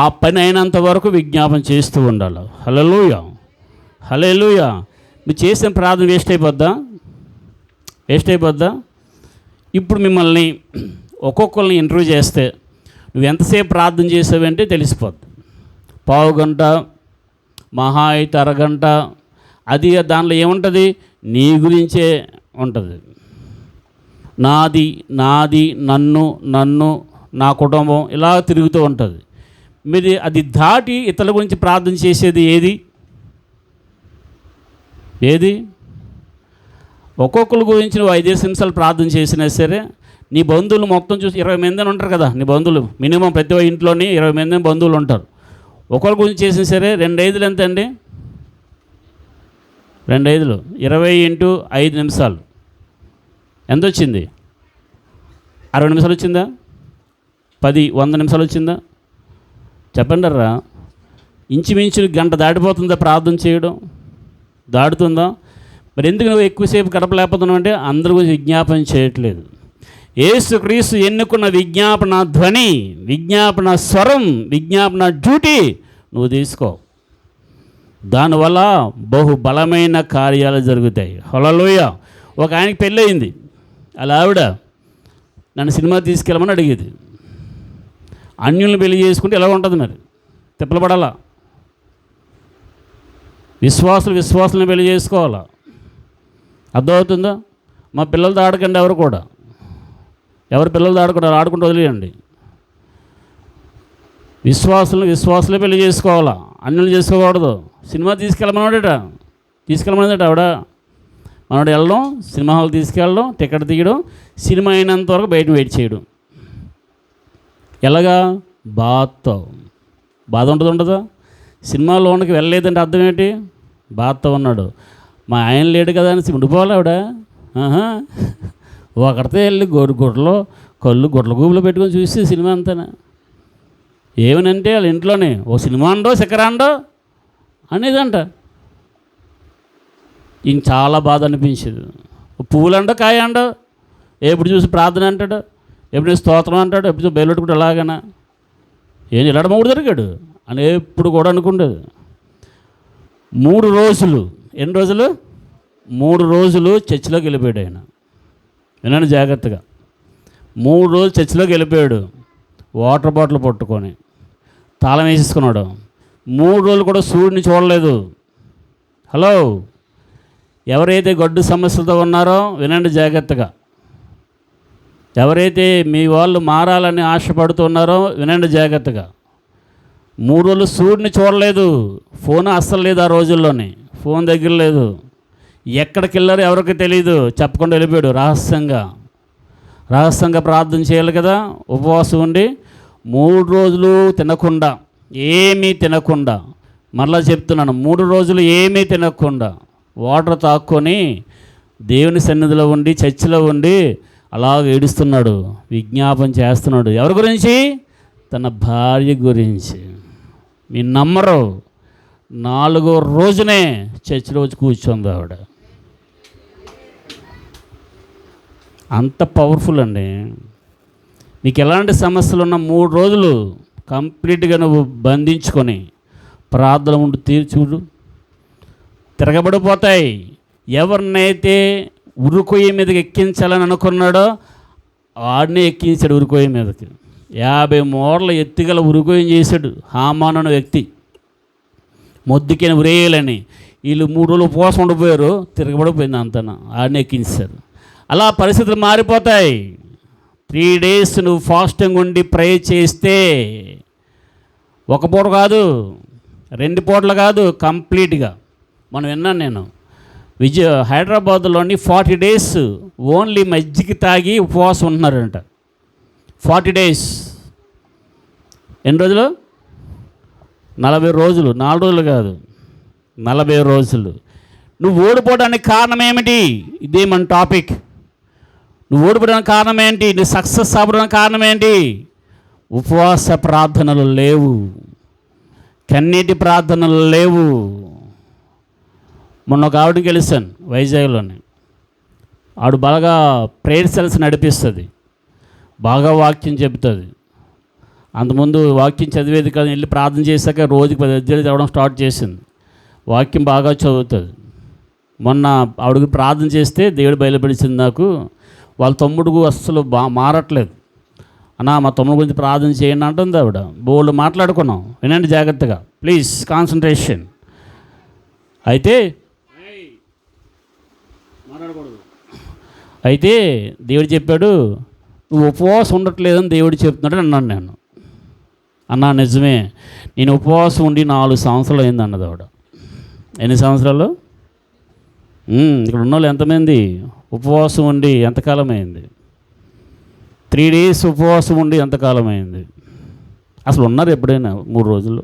ఆ పని అయినంత వరకు విజ్ఞాపన చేస్తూ ఉండాలి. హల్లెలూయా, హల్లెలూయా. నువ్వు చేసిన ప్రార్థన వేస్ట్ అయిపోద్దా? ఇప్పుడు మిమ్మల్ని ఒక్కొక్కరిని ఇంటర్వ్యూ చేస్తే నువ్వు ఎంతసేపు ప్రార్థన చేసావంటే తెలిసిపోద్ది. పావు గంట, మహా అయితే అరగంట. అది దానిలో ఏముంటుంది? నీ గురించే ఉంటుంది. నాది, నన్ను, నా కుటుంబం ఇలా తిరుగుతూ ఉంటుంది. మీది అది దాటి ఇతరుల గురించి ప్రార్థన చేసేది ఏది? ఏది? ఒక్కొక్కరి గురించి నువ్వు 5 నిమిషాలు ప్రార్థన చేసినా సరే, నీ బంధువులు మొత్తం చూసి 20 మంది ఉంటారు కదా, నీ బంధువులు మినిమం ప్రతి ఇంట్లోని 20 మంది బంధువులు ఉంటారు. ఒకరి గురించి చేసినా సరే 2 5 ఎంత అండి? 2 5 20 × 5 నిమిషాలు ఎంత వచ్చింది? 60 నిమిషాలు వచ్చిందా? 10 100 నిమిషాలు వచ్చిందా? చెప్పండి రా. ఇంచుమించు గంట దాటిపోతుందా ప్రార్థన చేయడం? దాటుతుందా? మరి ఎందుకు నువ్వు ఎక్కువసేపు గడపలేకపోతున్నావు అంటే అందరి గురించి విజ్ఞాపన చేయట్లేదు. యేసుక్రీస్తు ఎన్నుకున్న విజ్ఞాపన ధ్వని, విజ్ఞాపన స్వరం, విజ్ఞాపన డ్యూటీ నువ్వు తీసుకో. దానివల్ల బహుబలమైన కార్యాలు జరుగుతాయి. హల్లెలూయా. ఒక ఆయనకి పెళ్ళయింది. అలా ఆవిడ నన్ను సినిమా తీసుకెళ్ళమని అడిగేది. అన్యుల్ని పెళ్లి చేసుకుంటే ఎలా ఉంటుంది మరి? తిప్పలు పడాలా? విశ్వాసులను పెళ్లి చేసుకోవాలా? అర్థమవుతుందా? మా పిల్లలతో ఆడకండి, ఎవరు కూడా ఎవరి పిల్లలతో ఆడుకుంటారు, ఆడుకుంటూ వదిలేయండి. విశ్వాసులే పెళ్లి చేసుకోవాలా, అన్యులు చేసుకోకూడదు. సినిమా తీసుకెళ్ళమనేదట ఆవిడ. మనోడు వెళ్ళడం, సినిమా హాల్ తీసుకెళ్ళడం, టికెట్ తీయడం, సినిమా అయినంత వరకు బయట వెయిట్ చేయడం. ఎలాగా? బాధ ఉండదా? సినిమాలోనికి వెళ్ళలేదంటే అర్థం ఏంటి? బాధతో ఉన్నాడు. మా ఆయన లేడు కదా అని ఉండిపోవాలి ఆవిడ. ఒకరితో వెళ్ళి కళ్ళు గుడ్ల గూబులో పెట్టుకొని చూస్తే సినిమా అంతానే. ఏమనంటే వాళ్ళ ఇంట్లోనే ఓ సినిమా అండో శిఖరాండో అనేదంట. ఇంక చాలా బాధ అనిపించేది. పువ్వులండో కాయ అండో, ఎప్పుడు చూసి ప్రార్థన అంటాడు, ఎప్పుడు స్తోత్రం అంటాడు, ఎప్పుడు చూసి బయలుపెట్టుకుంటే ఎలాగనా ఏం ఇలాడ మూడు జరిగాడు అని ఎప్పుడు కూడా అనుకుండేది. 3 రోజులు, ఎన్ని రోజులు? 3 రోజులు చర్చిలోకి వెళ్ళిపోయాడు ఆయన. వినండి జాగ్రత్తగా. 3 రోజులు చర్చిలోకి వెళ్ళిపోయాడు. వాటర్ బాటిల్ పట్టుకొని తాళం వేసేసుకున్నాడు. 3 రోజులు కూడా సూర్యుడిని చూడలేదు. హలో, ఎవరైతే గడ్డు సమస్యలతో ఉన్నారో వినండి జాగ్రత్తగా. ఎవరైతే మీ వాళ్ళు మారాలని ఆశపడుతున్నారో వినండి జాగ్రత్తగా. 3 రోజులు సూర్యుడిని చూడలేదు. ఫోన్ అస్సలు లేదు ఆ రోజుల్లోనే. ఫోన్ దగ్గర లేదు. ఎక్కడికి వెళ్ళారో ఎవరికి తెలియదు. చెప్పకుండా వెళ్ళిపోయాడు. రహస్యంగా ప్రార్థన చేయాలి కదా. ఉపవాసం ఉండి 3 రోజులు తినకుండా, ఏమీ తినకుండా, మరలా చెప్తున్నాను, 3 రోజులు ఏమీ తినకుండా వాటర్ తాక్కొని దేవుని సన్నిధిలో ఉండి, చర్చిలో ఉండి అలాగ ఏడుస్తున్నాడు, విజ్ఞాపన చేస్తున్నాడు. ఎవరి గురించి? తన భార్య గురించి. మీరు నమ్మరు, 4వ రోజునే చర్చిలో వచ్చి కూర్చోంది ఆవిడ. అంత పవర్ఫుల్ అండి. నీకు ఎలాంటి సమస్యలు ఉన్నా 3 రోజులు కంప్లీట్గా నువ్వు బంధించుకొని ప్రార్థన ఉండి తీర్చుడు తిరగబడిపోతాయి. ఎవరినైతే ఉరుకొయ్య మీదకి ఎక్కించాలని అనుకున్నాడో వాడినే ఎక్కించాడు ఉరుకొయ్య మీదకి. 50 మూరల ఎత్తుగల ఉరుకొయ్యం చేశాడు హామాను అనే వ్యక్తి. మొద్దుకైన ఉరేయాలని వీళ్ళు 3 రోజులు ఉపవాసం ఉండిపోయారు. తిరగబడిపోయింది అంతనా, ఆడిని ఎక్కించారు. అలా పరిస్థితులు మారిపోతాయి. 3 days నువ్వు ఫాస్టింగ్ ఉండి ప్రే చేస్తే, ఒక పూట కాదు, 2 పూటలు కాదు, కంప్లీట్గా. మనం విన్నాను నేను, హైదరాబాద్లోని 40 days ఓన్లీ మజ్జిగ తాగి ఉపవాసం ఉంటున్నారంట. 40 days. ఎన్ని రోజులు? 40 రోజులు. 4 రోజులు కాదు, 40 రోజులు. నువ్వు ఓడిపోవడానికి కారణం ఏమిటి? ఇదే మన టాపిక్. నువ్వు ఓడిపోవడానికి కారణం ఏంటి? నువ్వు సక్సెస్ అవ్వడానికి కారణం ఏంటి? ఉపవాస ప్రార్థనలు లేవు, కన్నీటి ప్రార్థనలు లేవు. మొన్న ఒక ఆవిడకి కలిసాను వైజాగ్లోని. ఆవిడ బాగా ప్రేయర్ సెల్స్ నడిపిస్తుంది, బాగా వాక్యం చెబుతుంది. అంతకుముందు వాక్యం చదివేది కానీ వెళ్ళి ప్రార్థన చేశాక రోజుకి 10 అధ్యాయాలు చదవడం స్టార్ట్ చేసింది. వాక్యం బాగా చదువుతుంది. మొన్న ఆవిడకి ప్రార్థన చేస్తే దేవుడు బయలుపరిచింది నాకు, వాళ్ళ తమ్ముడు అస్సలు మారట్లేదు అన్నా, మా తమ్ముడు గురించి ప్రార్థన చేయండి అంటుంది ఆవిడ. బోళ్ళు మాట్లాడుకున్నాం. వినండి జాగ్రత్తగా, ప్లీజ్ కాన్సన్ట్రేషన్. అయితే మాట్లాడకూడదు. అయితే దేవుడు చెప్పాడు, నువ్వు ఉపవాసం ఉండట్లేదని దేవుడు చెప్తున్నాడు అన్నాను నేను. అన్నా నిజమే, నేను ఉపవాసం ఉండి 4 సంవత్సరాలు అయింది అన్నది ఆవిడ. ఎన్ని సంవత్సరాలు? ఇక్కడ ఉన్న వాళ్ళు ఎంతమంది ఉపవాసం ఉండి ఎంతకాలం అయింది? 3 days ఉపవాసం ఉండి ఎంతకాలం అయింది? అసలు ఉన్నారు ఎప్పుడైనా 3 రోజులు?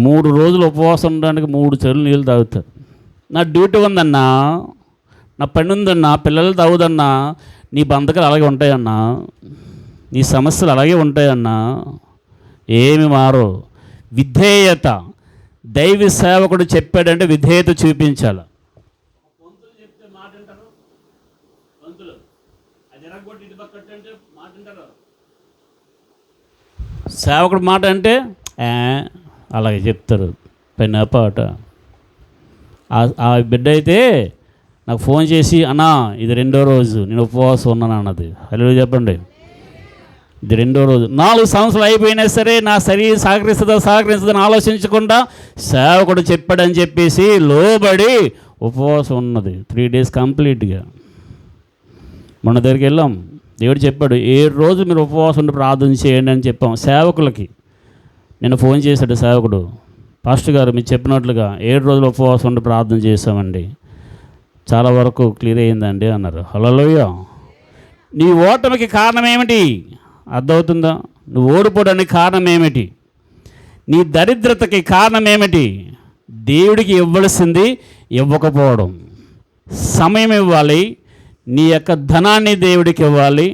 3 రోజులు ఉపవాసం ఉండడానికి 3 చెరువులు నీళ్ళు తాగుతారు. నా డ్యూటీ ఉందన్నా, నా పని ఉందన్నా, పిల్లలు తాగుదన్నా, నీ బంధకాలు అలాగే ఉంటాయన్నా, నీ సమస్యలు అలాగే ఉంటాయన్నా, ఏమి మారో. విధేయత. దైవ సేవకుడు చెప్పాడంటే విధేయత చూపించాలి. చెప్తే మాట వింటారు పంతులు, అది ఎరగొట్టి ఇది పక్కట్టంటే మాట వింటారు. సేవకుడు మాట అంటే అలాగే చెప్తారు పైన పాట. ఆ బిడ్డ అయితే నాకు ఫోన్ చేసి, అన్నా ఇది 2వ రోజు నేను ఉపవాసం ఉన్నాను అన్నది. హల్లెలూయా చెప్పండి. ఇది 2వ రోజు. 4 సంవత్సరాలు అయిపోయినా సరే నా శరీరం సహకరిస్తుందని ఆలోచించకుండా సేవకుడు చెప్పాడని చెప్పేసి లోబడి ఉపవాసం ఉన్నది 3 days కంప్లీట్గా. మన దగ్గరికి వెళ్ళాం, దేవుడు చెప్పాడు 7 రోజులు మీరు ఉపవాసం ఉండి ప్రార్థన చేయండి అని చెప్పాం సేవకులకి. నేను ఫోన్ చేశాడు సేవకుడు, పాస్టర్ గారు మీరు చెప్పినట్లుగా 7 రోజులు ఉపవాసం ఉండి ప్రార్థన చేశామండి, చాలా వరకు క్లియర్ అయిందండి అన్నారు. హల్లెలూయా. నీ ఓటమికి కారణం ఏమిటి? అర్థమవుతుందా? నువ్వు ఓడిపోవడానికి కారణం ఏమిటి? నీ దరిద్రతకి కారణం ఏమిటి? దేవుడికి ఇవ్వాల్సింది ఇవ్వకపోవడం. సమయం ఇవ్వాలి, నీ యొక్క ధనాన్ని దేవుడికి ఇవ్వాలి.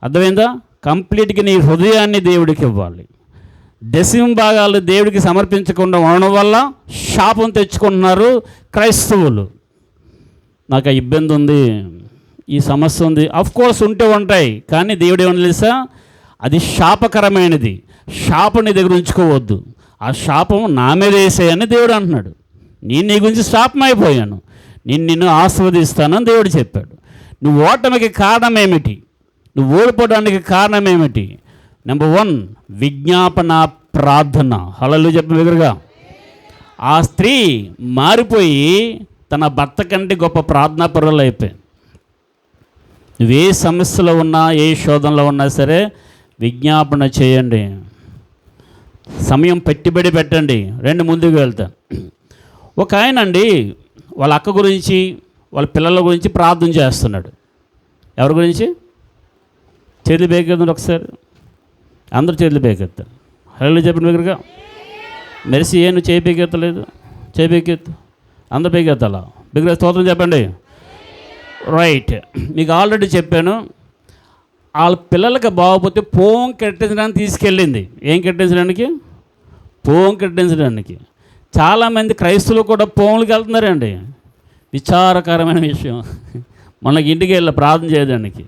అర్థమైందా? కంప్లీట్గా నీ హృదయాన్ని దేవుడికి ఇవ్వాలి. దశమ భాగాలు దేవుడికి సమర్పించకుండా ఉండడం వల్ల శాపం తెచ్చుకుంటున్నారు క్రైస్తవులు. నాకు ఆ ఇబ్బంది ఉంది, ఈ సమస్య ఉంది. కోర్స్ ఉంటే ఉంటాయి, కానీ దేవుడు ఏమని తెలుసా? అది శాపకరమైనది. శాపం నీ దగ్గర ఉంచుకోవద్దు. ఆ శాపం నా మీద వేసేయని దేవుడు అంటున్నాడు. నేను నీ గురించి శాపం అయిపోయాను, నేను నిన్ను ఆస్వాదిస్తానని దేవుడు చెప్పాడు. నువ్వు ఓటమికి కారణం ఏమిటి? నువ్వు ఓడిపోవడానికి కారణం ఏమిటి? నెంబర్ 1 విజ్ఞాపన ప్రార్థన. హల్లెలూయా చెప్పిన దగ్గరగా ఆ స్త్రీ మారిపోయి తన భర్త కంటే గొప్ప ప్రార్థనాపరులు అయిపోయింది. నువ్వే సమస్యలో ఉన్నా, ఏ శోధనలో ఉన్నా సరే విజ్ఞాపన చేయండి. సమయం పెట్టుబడి పెట్టండి. ముందుకు వెళ్తాను. ఒక ఆయన అండి వాళ్ళ అక్క గురించి, వాళ్ళ పిల్లల గురించి ప్రార్థన చేస్తున్నాడు. ఎవరి గురించి? చేతులు బేకెత్తండి ఒకసారి, అందరూ చేతులు బేకెత్తారు. హల్లెలూయా చెప్పిన దగ్గరగా మెరిసి నువ్వు చేయి బేకెత్తలేదు, చేయి బేకెత్తు, అందరూ బేకెత్తాలా? బిగ్గర స్తోత్రం చెప్పండి. రైట్. మీకు ఆల్రెడీ చెప్పాను, వాళ్ళ పిల్లలకి బాగోపోతే పోం కట్టించడానికి తీసుకెళ్ళింది. ఏం కట్టించడానికి? పోం కట్టించడానికి. చాలామంది క్రైస్తవులు కూడా పోములకు వెళ్తున్నారండి. విచారకరమైన విషయం. మనకి ఇంటికి వెళ్ళి ప్రార్థన చేయడానికి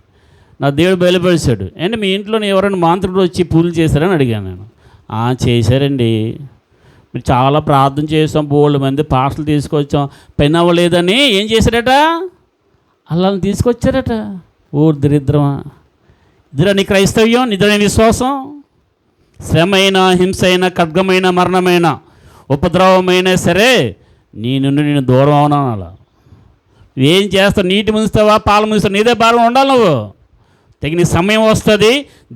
నా దేవుడు బయలుపరిచాడు. అంటే మీ ఇంట్లో ఎవరైనా మాంత్రుడు వచ్చి పూజలు చేశారని అడిగాను నేను. చేశారండి, మీరు చాలా ప్రార్థన చేసాం, బోల్డ్ మంది పాస్టర్లు తీసుకొచ్చాం, పని అవ్వలేదని ఏం చేశారట? అల్లాని తీసుకొచ్చారట. దరిద్రమా! ఇదిరా నీ క్రైస్తవ్యం, నిద్ర విశ్వాసం. శ్రమ అయినా, హింస అయినా, ఖడ్గమైన, మరణమైన, ఉపద్రవమైనా సరే నీ నుండి నేను దూరం అవునా? అలా ఏం చేస్తావు? నీటి ముంచుతావా, పాలు ముంచుతావు, నీదే భారం ఉండాలి. నువ్వు తగిన సమయం వస్తుంది,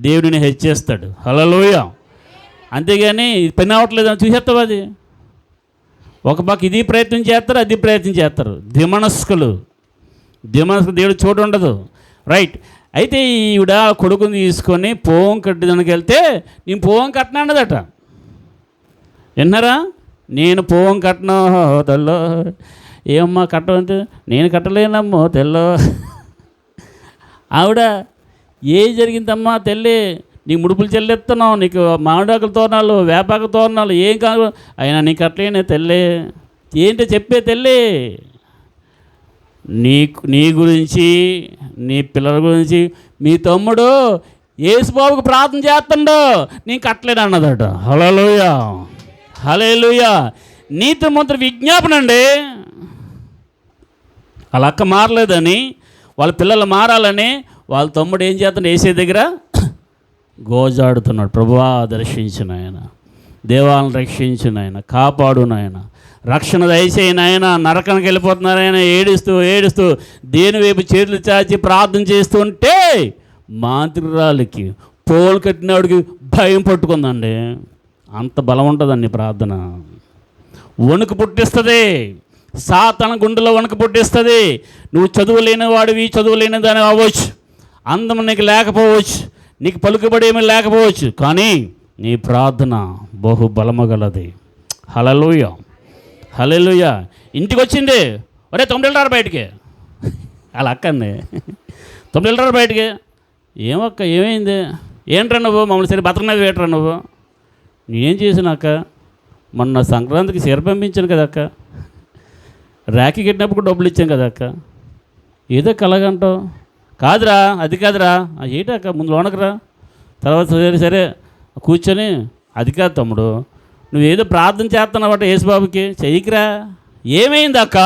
దేవుడిని హెచ్చేస్తాడు. హల్లెలూయా. అంతేగాని పని అవ్వట్లేదని చూసేస్తావు. అది ఒక పక్క ఇది ప్రయత్నం చేస్తారు, అది ప్రయత్నం చేస్తారు. ద్విమనస్కులు దేవుడు చోటు ఉండదు. రైట్. అయితే ఈవిడ కొడుకుని తీసుకొని పోవం కట్టడానికి వెళ్తే నేను పోవం కట్టనన్నదట. విన్నారా? నేను పోవం కట్టను తెల్లో. ఏమమ్మా కట్టమంటే నేను కట్టలేనమ్మో తెల్లో. ఆవిడ ఏం జరిగిందమ్మా తెల్లి, నీకు ముడుపులు చెల్లెత్తున్నావు, నీకు మామిడాకుల తోరణాలు, వేపాకు తోరణాలు ఏం కాదు, అయినా నీకు కట్టలేనే తెల్లే. ఏంటో చెప్పే తెల్లి, నీ గురించి, నీ పిల్లల గురించి మీ తమ్ముడు యేసుబాబుకు ప్రార్థన చేస్తుండో నేను కట్టలేను అన్నదట. హల్లెలూయా, హల్లెలూయా. నీతి మంత్ర విజ్ఞాపన అండి. వాళ్ళ అక్క మారలేదని, వాళ్ళ పిల్లలు మారాలని వాళ్ళ తమ్ముడు ఏం చేస్తున్నాడు? ఏసే దగ్గర గోజాడుతున్నాడు. ప్రభువా దర్శించిన ఆయన, దేవాలను రక్షించిన ఆయన, కాపాడు నాయన, రక్షణ దయచేయన ఆయన, నరకానికి వెళ్ళిపోతున్నారు ఆయన. ఏడుస్తూ దేని వైపు చేతులు చాచి ప్రార్థన చేస్తుంటే మాంత్రికురాలికి, పోలు కట్టినవాడికి భయం పట్టుకుందండి. అంత బలం ఉంటుందండి ప్రార్థన. వణుకు పుట్టిస్తుంది, సాతాను గుండెలో వణుకు పుట్టిస్తుంది. నువ్వు చదువులేని వాడివి, చదువులేని దాని అవ్వచ్చు, అందం నీకు లేకపోవచ్చు, నీకు పలుకుబడి ఏమీ లేకపోవచ్చు, కానీ నీ ప్రార్థన బహు బలమగలది. హల్లెలూయా, హల్లెలూయా. ఇంటికి వచ్చింది, ఒరే 9 వెళ్ళరారు బయటికి. అలా అక్కండి, 9 వెళ్ళరారు బయటికి. ఏమక్క ఏమైంది? ఏంట్రా నువ్వు మమ్మల్ని సరే బతక మీద వేటరా నువ్వు? నేనేం చేసినాక మొన్న సంక్రాంతికి చీర పంపించాను కదా అక్క, రాఖీ కట్టినప్పుడు డబ్బులు ఇచ్చాను కదా అక్క, ఏదో కలగంటావు. కాదురా, అది కాదురా. ఏంటక్క, ముందు లోనకరా, తర్వాత సరే సరే కూర్చొని, అది కాదు తమ్ముడు, నువ్వేదో ప్రార్థన చేస్తున్నావట యేసుబాబుకి, చెయ్యికిరా. ఏమైంది అక్క?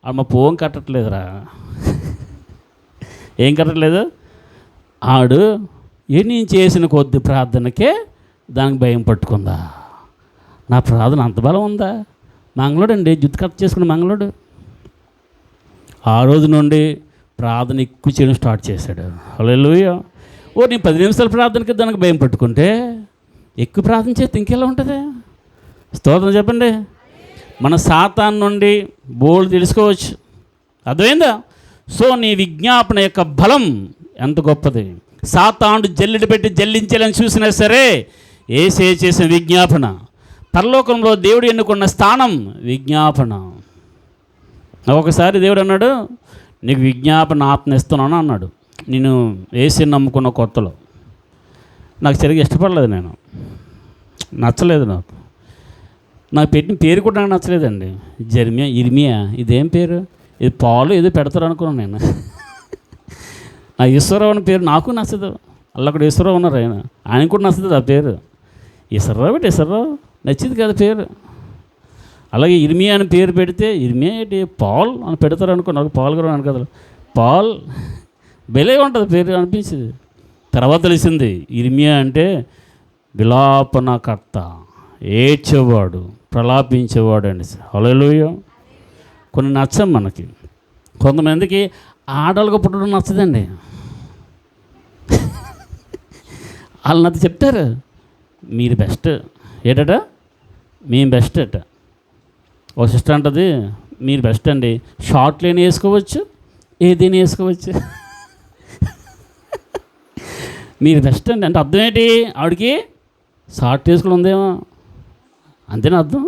అమ్మ ఫోన్ కట్టట్లేదురా. ఏం కట్టట్లేదు? ఆడు నేను చేసిన కొద్ది ప్రార్థనకే దానికి భయం పట్టుకుందా. నా ప్రార్థన అంత బలం ఉందా? మంగళోడు అండి, జుట్టు కట్ చేసుకున్న మంగళోడు. ఆ రోజు నుండి ప్రార్థన ఎక్కువ చేయడం స్టార్ట్ చేశాడు. హల్లెలూయా. నేను 10 నిమిషాల ప్రార్థనకి దానికి భయం పట్టుకుంటే ఎక్కువ ప్రార్థన చేస్తే ఇంకెలా ఉంటుంది? స్తోత్రం చెప్పండి. మన సాతాను నుండి బోల్డ్ తెలుసుకోవచ్చు. అర్థమైందా? సో నీ విజ్ఞాపన యొక్క బలం ఎంత గొప్పది. సాతాను జల్లెడ పెట్టి జల్లించాలని చూసినా సరే యేసే చేసిన విజ్ఞాపన, పరలోకంలో దేవుడు ఎన్నుకున్న స్థానం విజ్ఞాపన. ఒకసారి దేవుడు అన్నాడు, నీకు విజ్ఞాపన ఆత్మ ఇస్తున్నాను అన్నాడు. నేను యేసుని నమ్ముకున్న కొత్తలో నాకు సరిగ్గా ఇష్టపడలేదు, నచ్చలేదు. నాకు పెట్టిన పేరు కూడా నాకు నచ్చలేదండి. జర్మియా, ఇర్మియా, ఇదేం పేరు? ఇది పాలు ఏదో పెడతారు అనుకున్నాను నేను. నా ఈశ్వరరావు అనే పేరు నాకు నచ్చదు. అక్కడ ఈశ్వరరావు ఉన్నారు, ఆయన కూడా నచ్చదు ఆ పేరు. ఈశ్వరరావు పెట్టి ఈశ్వరరావు నచ్చింది కదా పేరు. అలాగే ఇర్మియా అని పేరు పెడితే ఇర్మియా ఏంటి పాల్ అని పెడతారు అనుకో, నాకు పాల్ కూడా అని కదా, పాల్ బెలే ఉంటుంది పేరు అనిపించింది. తర్వాత తెలిసింది ఇర్మియా అంటే విలాపనకర్త, ఏడ్చేవాడు, ప్రలాపించేవాడు అండి. హల్లెలూయా. కొన్ని నచ్చం మనకి. కొంతమందికి ఆడలుగా పుట్టడం నచ్చదండి. వాళ్ళు నాతో చెప్తారు, మీరు బెస్ట్ ఏటట, మేము బెస్ట్ అట. ఒక సిస్టర్ అంటుంది, మీరు బెస్ట్ అండి, షార్ట్ లేని వేసుకోవచ్చు, ఏదైనా వేసుకోవచ్చు. మీరు బెస్ట్ అండి అంటే అర్థం ఏంటి? ఆవిడకి షార్ట్ వేసుకుని ఉందేమో, అంతేనా అర్థం?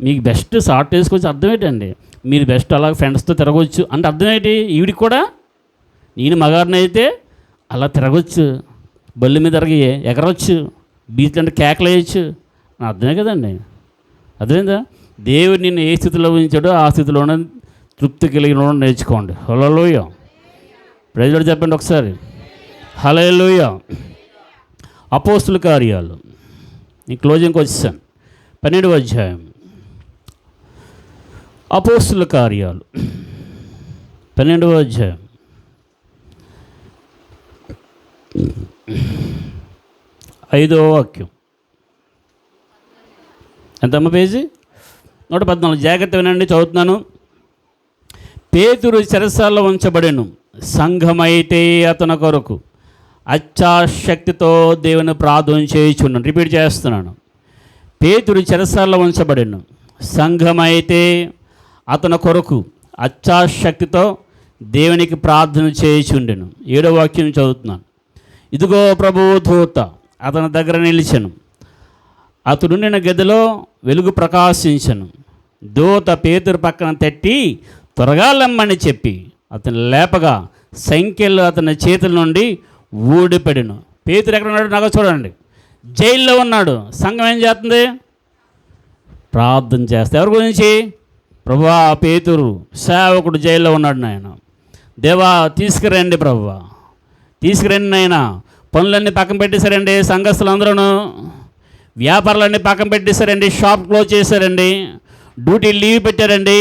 మీకు బెస్ట్ షార్ట్ వేసుకోవచ్చు అర్థం ఏంటండి? మీరు బెస్ట్ అలాగ ఫ్రెండ్స్తో తిరగవచ్చు అంటే అర్థం ఏంటి? ఈవిడికి కూడా నేను మగాడిని అయితే అలా తిరగవచ్చు, బళ్ళు మీద ఎగరవచ్చు, బీచ్ అంటే కేకలు వేయచ్చు. అర్థమే కదండి. అర్థమైందా? దేవుడు నిన్ను ఏ స్థితిలో ఉంచాడో ఆ స్థితిలోనే తృప్తి కలిగిన నేర్చుకోండి. హల్లెలూయా. ప్రైజ్ లార్డ్ చెప్పండి ఒకసారి. హల్లెలూయా. అపోస్తుల కార్యాలు, ఈ క్లోజింగ్కి వచ్చేసాను. 12వ అధ్యాయం. అపోస్తుల కార్యాలు 12వ అధ్యాయం 5వ వాక్యం. ఎంతమ్మ పేజీ? 114. జాగ్రత్త వినండి, చదువుతున్నాను. పేతురు చెరసాలలో ఉంచబడెను, సంఘమైతే అతని కొరకు అత్యాశక్తితో దేవుని ప్రార్థన చేయుచున్నాను. రిపీట్ చేస్తున్నాను. పేతురు చెరసాలలో ఉంచబడెను, సంఘమైతే అతని కొరకు అత్యాశక్తితో దేవునికి ప్రార్థన చేయుచుండెను. 7వ వాక్యం చదువుతున్నాను. ఇదిగో ప్రభువు దూత అతని దగ్గర నిలిచెను, అతడుండిన గదిలో వెలుగు ప్రకాశించను. దూత పేతురు పక్కన తట్టి త్వరగా లమ్మని చెప్పి అతను లేపగా సంఖ్యలు అతని చేతుల నుండి ఊడిపడెను. పేతురు ఎక్కడ ఉన్నాడు? నాకు చూడండి, జైల్లో ఉన్నాడు. సంఘం ఏం చేస్తుంది? ప్రార్థన చేస్తే. ఎవరి గురించి? ప్రభువా, పేతురు సేవకుడు జైల్లో ఉన్నాడు నాయన, దేవా తీసుకురండి, ప్రభువా తీసుకురండి నాయన. పనులన్నీ పక్కన పెట్టేశారండి సంఘస్థులందరూ, వ్యాపారాలన్నీ పక్కన పెట్టేశారండి, షాప్ క్లోజ్ చేశారండి, డ్యూటీ లీవ్ పెట్టారండి,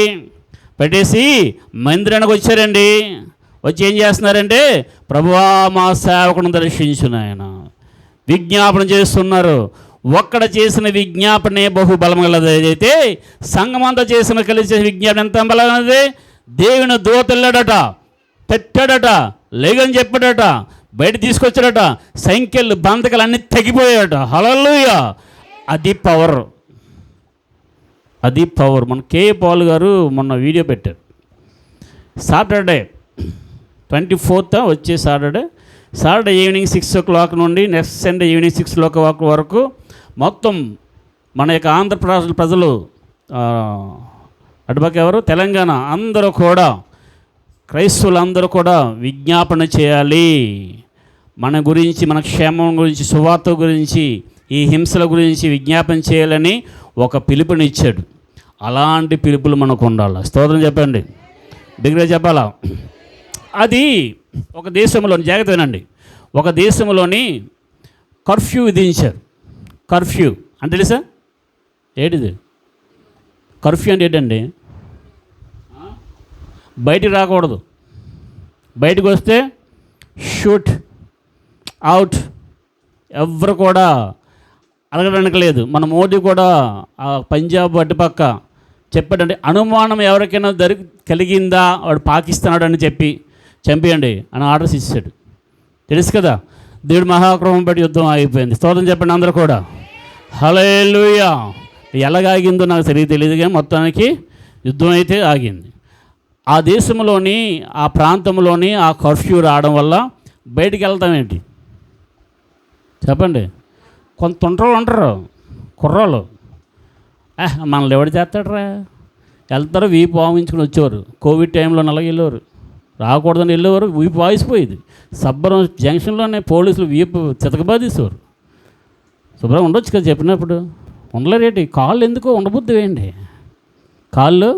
పెట్టేసి మందిరానికి వచ్చారండి. వచ్చి ఏం చేస్తున్నారంటే, ప్రభువా మా సేవకుని దర్శించు నాయన, విజ్ఞాపన చేస్తున్నారు. ఒక్కడ చేసిన విజ్ఞాపనే బహు బలమగలది. అయితే సంఘమంతా చేసిన కలిసి విజ్ఞాపన ఎంత బలమైనది? దేవుని దూత వెళ్ళాడట, పెట్టాడట, లేగని చెప్పాడట, బయట తీసుకొచ్చాడట, సంఖ్యలు బంధకాలు అన్నీ తెగిపోయాడట. హల్లెలూయా! అది పవర్, అది పవర్. మన కే పాల్ గారు మొన్న వీడియో పెట్టారు. సాటర్డే 24th వచ్చే సాటర్డే ఈవినింగ్ 6 o'clock నుండి నెక్స్ట్ సండే ఈవినింగ్ 6 o'clock వరకు మొత్తం మన యొక్క ఆంధ్రప్రదేశ్ ప్రజలు, అటుపక్క ఎవరు, తెలంగాణ అందరూ కూడా, క్రైస్తవులందరూ కూడా విజ్ఞాపన చేయాలి. మన గురించి, మన క్షేమం గురించి, సువార్త గురించి, ఈ హింసల గురించి విజ్ఞాపన చేయాలని ఒక పిలుపునిచ్చాడు. అలాంటి పిలుపులు మనకు ఉండాలి. స్తోత్రం చెప్పండి, బిగ్గా చెప్పాలా. అది ఒక దేశంలోని, జాగ్రత్త వినండి, ఒక దేశంలోని కర్ఫ్యూ విధించారు. కర్ఫ్యూ అంటే తెలుసా ఏంటిది? కర్ఫ్యూ అంటే ఏంటండి? బయటికి రాకూడదు, బయటకు వస్తే షూట్ అవుట్. ఎవరు కూడా అడగడానికి లేదు. మన మోడీ కూడా ఆ పంజాబ్ అటుపక్క చెప్పాడంటే, అనుమానం ఎవరికైనా కలిగిందా వాడు పాకిస్తాన్ అని చెప్పి చంపేయండి అని ఆర్డర్స్ ఇచ్చాడు. తెలుసు కదా, దేవుడు మహాక్రమం బట్టి యుద్ధం ఆగిపోయింది. స్తోత్రం చెప్పండి అందరూ కూడా. హల్లెలూయా! ఎలాగాగిందో నాకు తెలియదు కానీ మొత్తానికి యుద్ధం అయితే ఆగింది. ఆ దేశంలోని, ఆ ప్రాంతంలోని ఆ కర్ఫ్యూ రావడం వల్ల బయటికి వెళ్తాం ఏంటి చెప్పండి. కొంత తొంటరోళ్ళు ఉంటారు, కుర్రాళ్ళు, మనల్ని ఎవడు చేస్తాడరా, వెళ్తారు, వీపు వాయించుకుని వచ్చేవారు. కోవిడ్ టైంలో నల్లగా వెళ్ళేవారు, రాకూడదని వెళ్ళేవారు, వీపు వాయిసిపోయేది. సబ్బరం జంక్షన్లోనే పోలీసులు వీపు చితకబాదీసేవారు. శుభ్రం ఉండొచ్చు కదా చెప్పినప్పుడు, ఉండలేరేంటి? కాళ్ళు ఎందుకో ఉండబుద్ది వేయండి, కాళ్ళు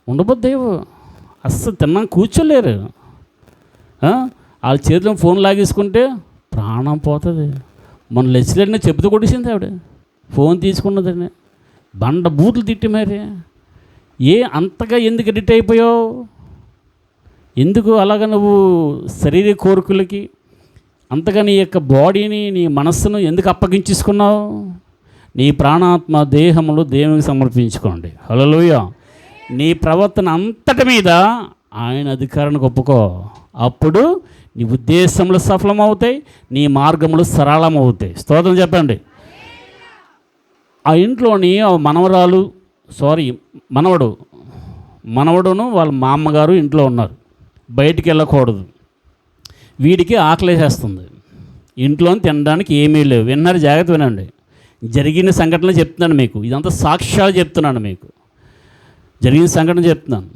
ఉండబుద్దేవు, అస్సలు తిన్నాం కూర్చోలేరు. వాళ్ళ చేతిలో ఫోన్ లాగేసుకుంటే ప్రాణం పోతుంది. మన లెస్లెట్ని చెబుతూ కొట్టేసింది ఆవిడ, ఫోన్ తీసుకున్నదని బండ బూతులు తిట్టి. మరి అంతగా ఎందుకు ఎడిట్ అయిపోయావు? ఎందుకు అలాగ నువ్వు శరీర కోరికలకి అంతగా నీ యొక్క బాడీని, నీ మనస్సును ఎందుకు అప్పగించేసుకున్నావు? నీ ప్రాణాత్మ దేహములు దేవునికి సమర్పించుకోండి. హల్లెలూయా! నీ ప్రవర్తన అంతటి మీద ఆయన అధికారానికి ఒప్పుకో. అప్పుడు నీ ఉద్దేశములు సఫలమవుతాయి, నీ మార్గములు సరళమవుతాయి. స్తోత్రం చెప్పండి. ఆ ఇంట్లోని మనవడును వాళ్ళ మా అమ్మగారు ఇంట్లో ఉన్నారు. బయటికి వెళ్ళకూడదు. వీడికి ఆకలేసేస్తుంది, ఇంట్లో తినడానికి ఏమీ లేవు. విన్నారు? జాగ్రత్త వినండి. జరిగిన సంఘటనలు చెప్తున్నాను మీకు, ఇదంతా సాక్ష్యాలు చెప్తున్నాను మీకు, జరిగిన సంఘటన చెప్తున్నాను.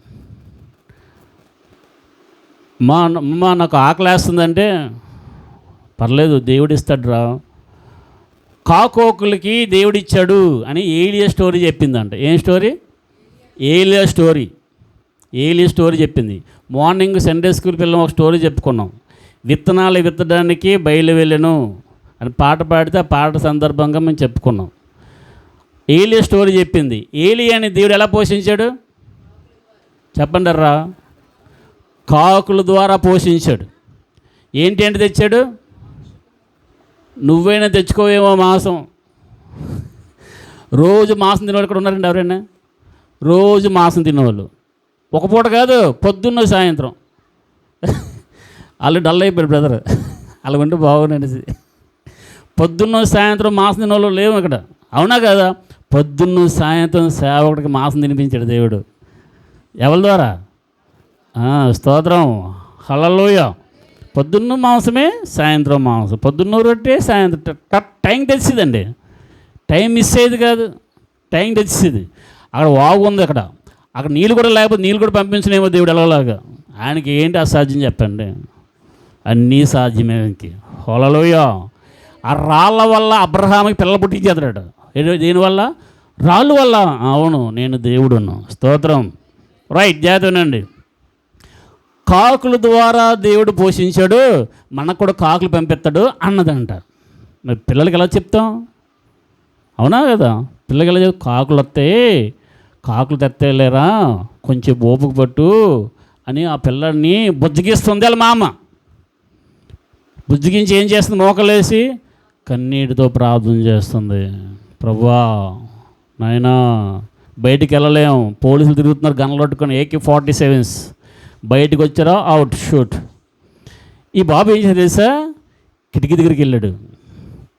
అమ్మ నాకు ఆకలేస్తుందంటే, పర్లేదు దేవుడు ఇస్తాడు రా, కాకోకులకి దేవుడిచ్చాడు అని ఏలియా స్టోరీ చెప్పిందంట. ఏం స్టోరీ? ఏలియా స్టోరీ చెప్పింది. మార్నింగ్ సండే స్కూల్ పిల్లలు ఒక స్టోరీ చెప్పుకున్నాం. విత్తనాలు విత్తడానికి బయలు వెళ్ళను అని పాట పాడితే ఆ పాట సందర్భంగా మేము చెప్పుకున్నాం. ఏలియా స్టోరీ చెప్పింది. ఏలియాని దేవుడు ఎలా పోషించాడు చెప్పండి రా? కాకుల ద్వారా పోషించాడు. ఏంటి తెచ్చాడు? నువ్వైనా తెచ్చుకోవేమో మాంసం. రోజు మాంసం తినేవాళ్ళు ఇక్కడ ఉన్నారండి ఎవరైనా? రోజు మాంసం తినేవాళ్ళు, ఒక పూట కాదు, పొద్దున్న సాయంత్రం. వాళ్ళు డల్ అయిపోయారు బ్రదర్, అలా ఉంటే బాగుండేసి. పొద్దున్న సాయంత్రం మాంసం తినేవాళ్ళు లేవు ఇక్కడ, అవునా కదా? పొద్దున్న సాయంత్రం సేవకుడికి మాంసం తినిపించాడు దేవుడు. ఎవరి ద్వారా? స్తోత్రం, హల్లెలూయా. పొద్దున్న మాంసమే, సాయంత్రం మాంసం, పొద్దున్న రొట్టె, సాయంత్రం. టైం తెచ్చేదండి, టైం మిస్ అయ్యేది కాదు, టైం తెచ్చేది. అక్కడ వాగు ఉంది, అక్కడ నీళ్ళు కూడా లేకపోతే నీళ్ళు కూడా పంపించలేమో దేవుడు ఎలాగా. ఆయనకి ఏంటి అసాధ్యం చెప్పండి? అన్నీ సాధ్యమే. హల్లెలూయా. ఆ రాళ్ళ వల్ల అబ్రహాముకి పిల్లలు పుట్టించేస్తాడు. దీనివల్ల? రాళ్ళు వల్ల. అవును, నేను దేవుడును. స్తోత్రం. రైట్, జాతనండి. కాకుల ద్వారా దేవుడు పోషించాడు, మనకు కూడా కాకులు పంపిస్తాడు అన్నదంట. మరి పిల్లలకి ఎలా చెప్తాం? అవునా కదా? పిల్లలకి ఎలా చెప్తాం? కాకులు వస్తాయి, కాకులు తెత్తలేరా, కొంచెం ఓపిక పట్టు అని ఆ పిల్లల్ని బుజ్జగిస్తుంది వాళ్ళ మామ. బుజ్జగించి ఏం చేస్తుంది? మోకలేసి కన్నీటితో ప్రార్థన చేస్తుంది. ప్రభువా నాయనా, బయటికి వెళ్ళలేం, పోలీసులు తిరుగుతున్నారు గన్నులు పట్టుకొని, AK-47s. బయటకు వచ్చారా, అవుట్ షూట్. ఈ బాబు ఏం చేసి తెలుసా? కిటికీ దగ్గరికి వెళ్ళాడు.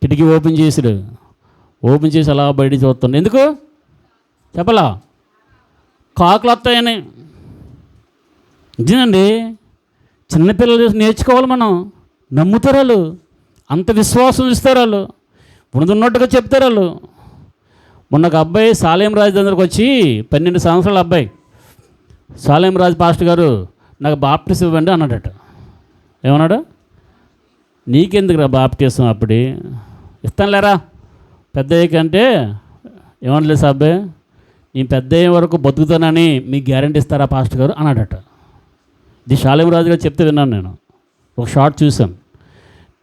కిటికీ ఓపెన్ చేసాడు. ఓపెన్ చేసి అలా బయట చూస్తాడు. ఎందుకు చెప్పలా? కాకులు వస్తాయని. నిజండి, చిన్నపిల్లలు చూసి నేర్చుకోవాలి మనం. నమ్ముతారు వాళ్ళు, అంత విశ్వాసం ఇస్తారు వాళ్ళు, ఉన్నట్టుగా చెప్తారు వాళ్ళు. మొన్న ఒక అబ్బాయి సాలేం రాజు దగ్గరకు వచ్చి, 12 సంవత్సరాల అబ్బాయి, సాలేం రాజు పాస్టర్ గారు నాకు బాప్టిజం ఇవ్వండి అన్నాడట. ఏమన్నాడు? నీకెందుకురా బాప్టిజం? అప్పుడు ఇస్తాను లేరా పెద్ద కంటే. ఏమనలేదు సాబ్బాయి, నేను పెద్ద అయ్యే వరకు బతుకుతానని మీకు గ్యారంటీ ఇస్తారా పాస్టర్ గారు అన్నాడట. ఇది సాలేం రాజు గారు చెప్తే విన్నాను నేను, ఒక షార్ట్ చూశాను.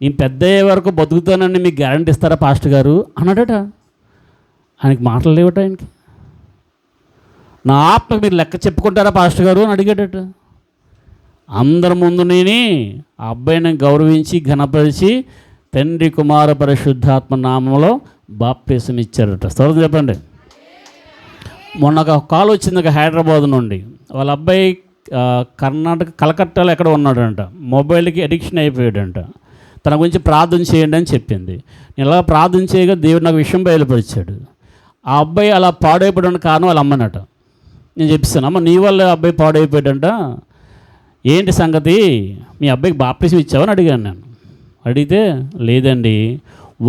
నేను పెద్ద అయ్యే వరకు బతుకుతానని మీకు గ్యారంటీ ఇస్తారా పాస్టర్ గారు అన్నాడట. ఆయనకి మాటలు లేవట. ఆయనకి నా ఆత్మకు మీరు లెక్క చెప్పుకుంటారా పాస్టర్ గారు అని అడిగాడట. అందరి ముందు నేను ఆ అబ్బాయిని గౌరవించి ఘనపరిచి తండ్రి కుమార పరిశుద్ధాత్మ నామంలో బాప్టిజం ఇచ్చారట. స్తోత్రం చెప్పండి. మొన్న ఒక కాల్ వచ్చింది ఒక హైదరాబాద్ నుండి. వాళ్ళ అబ్బాయి కర్ణాటక కలకట్టాలో ఎక్కడ ఉన్నాడంట. మొబైల్కి అడిక్షన్ అయిపోయాడంట. తన గురించి ప్రార్థన చేయండి అని చెప్పింది. నేను ఇలా ప్రార్థన చేయగా దేవుడు నాకు విషయం బయలుపరిచాడు. ఆ అబ్బాయి అలా పాడైపోవడానికి కారణం వాళ్ళ అమ్మనట. నేను చెప్పిస్తాను, అమ్మ నీ వల్ల అబ్బాయి పాడైపోయాడంట, ఏంటి సంగతి, మీ అబ్బాయికి బాప్టిజం ఇచ్చావని అడిగాను నేను. అడిగితే లేదండి,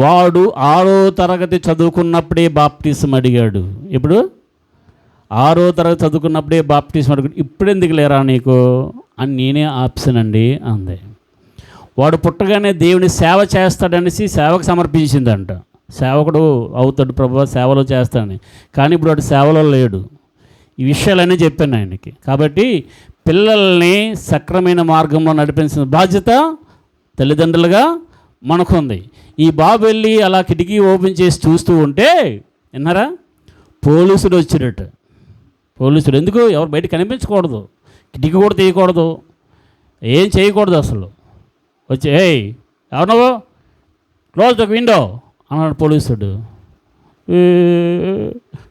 వాడు 6వ తరగతి చదువుకున్నప్పుడే బాప్టిజం అడిగాడు. ఇప్పుడు 6వ తరగతి చదువుకున్నప్పుడే బాప్టిజం అడిగాడు, ఇప్పుడెందుకు లేరా నీకు అని నేనే ఆప్షనండి అంది. వాడు పుట్టగానే దేవుని సేవ చేస్తాడనేసి సేవకు సమర్పించిందంట. సేవకుడు అవుతాడు ప్రభువా, సేవలో చేస్తాడని. కానీ ఇప్పుడు వాడు సేవలో లేడు. ఈ విషయాలన్నీ చెప్పాను ఆయనకి. కాబట్టి పిల్లల్ని సక్రమైన మార్గంలో నడిపించిన బాధ్యత తల్లిదండ్రులుగా మనకుంది. ఈ బాబు వెళ్ళి అలా కిటికీ ఓపెన్ చేసి చూస్తూ ఉంటే విన్నారా, పోలీసుడు వచ్చాడట. పోలీసుడు ఎందుకు? ఎవరు బయట కనిపించకూడదు, కిటికీ కూడా తీయకూడదు, ఏం చేయకూడదు అసలు. వచ్చి ఏయ్ ఎవరు నువ్వు, క్లోజ్ ద విండో అన్నాడు పోలీసుడు.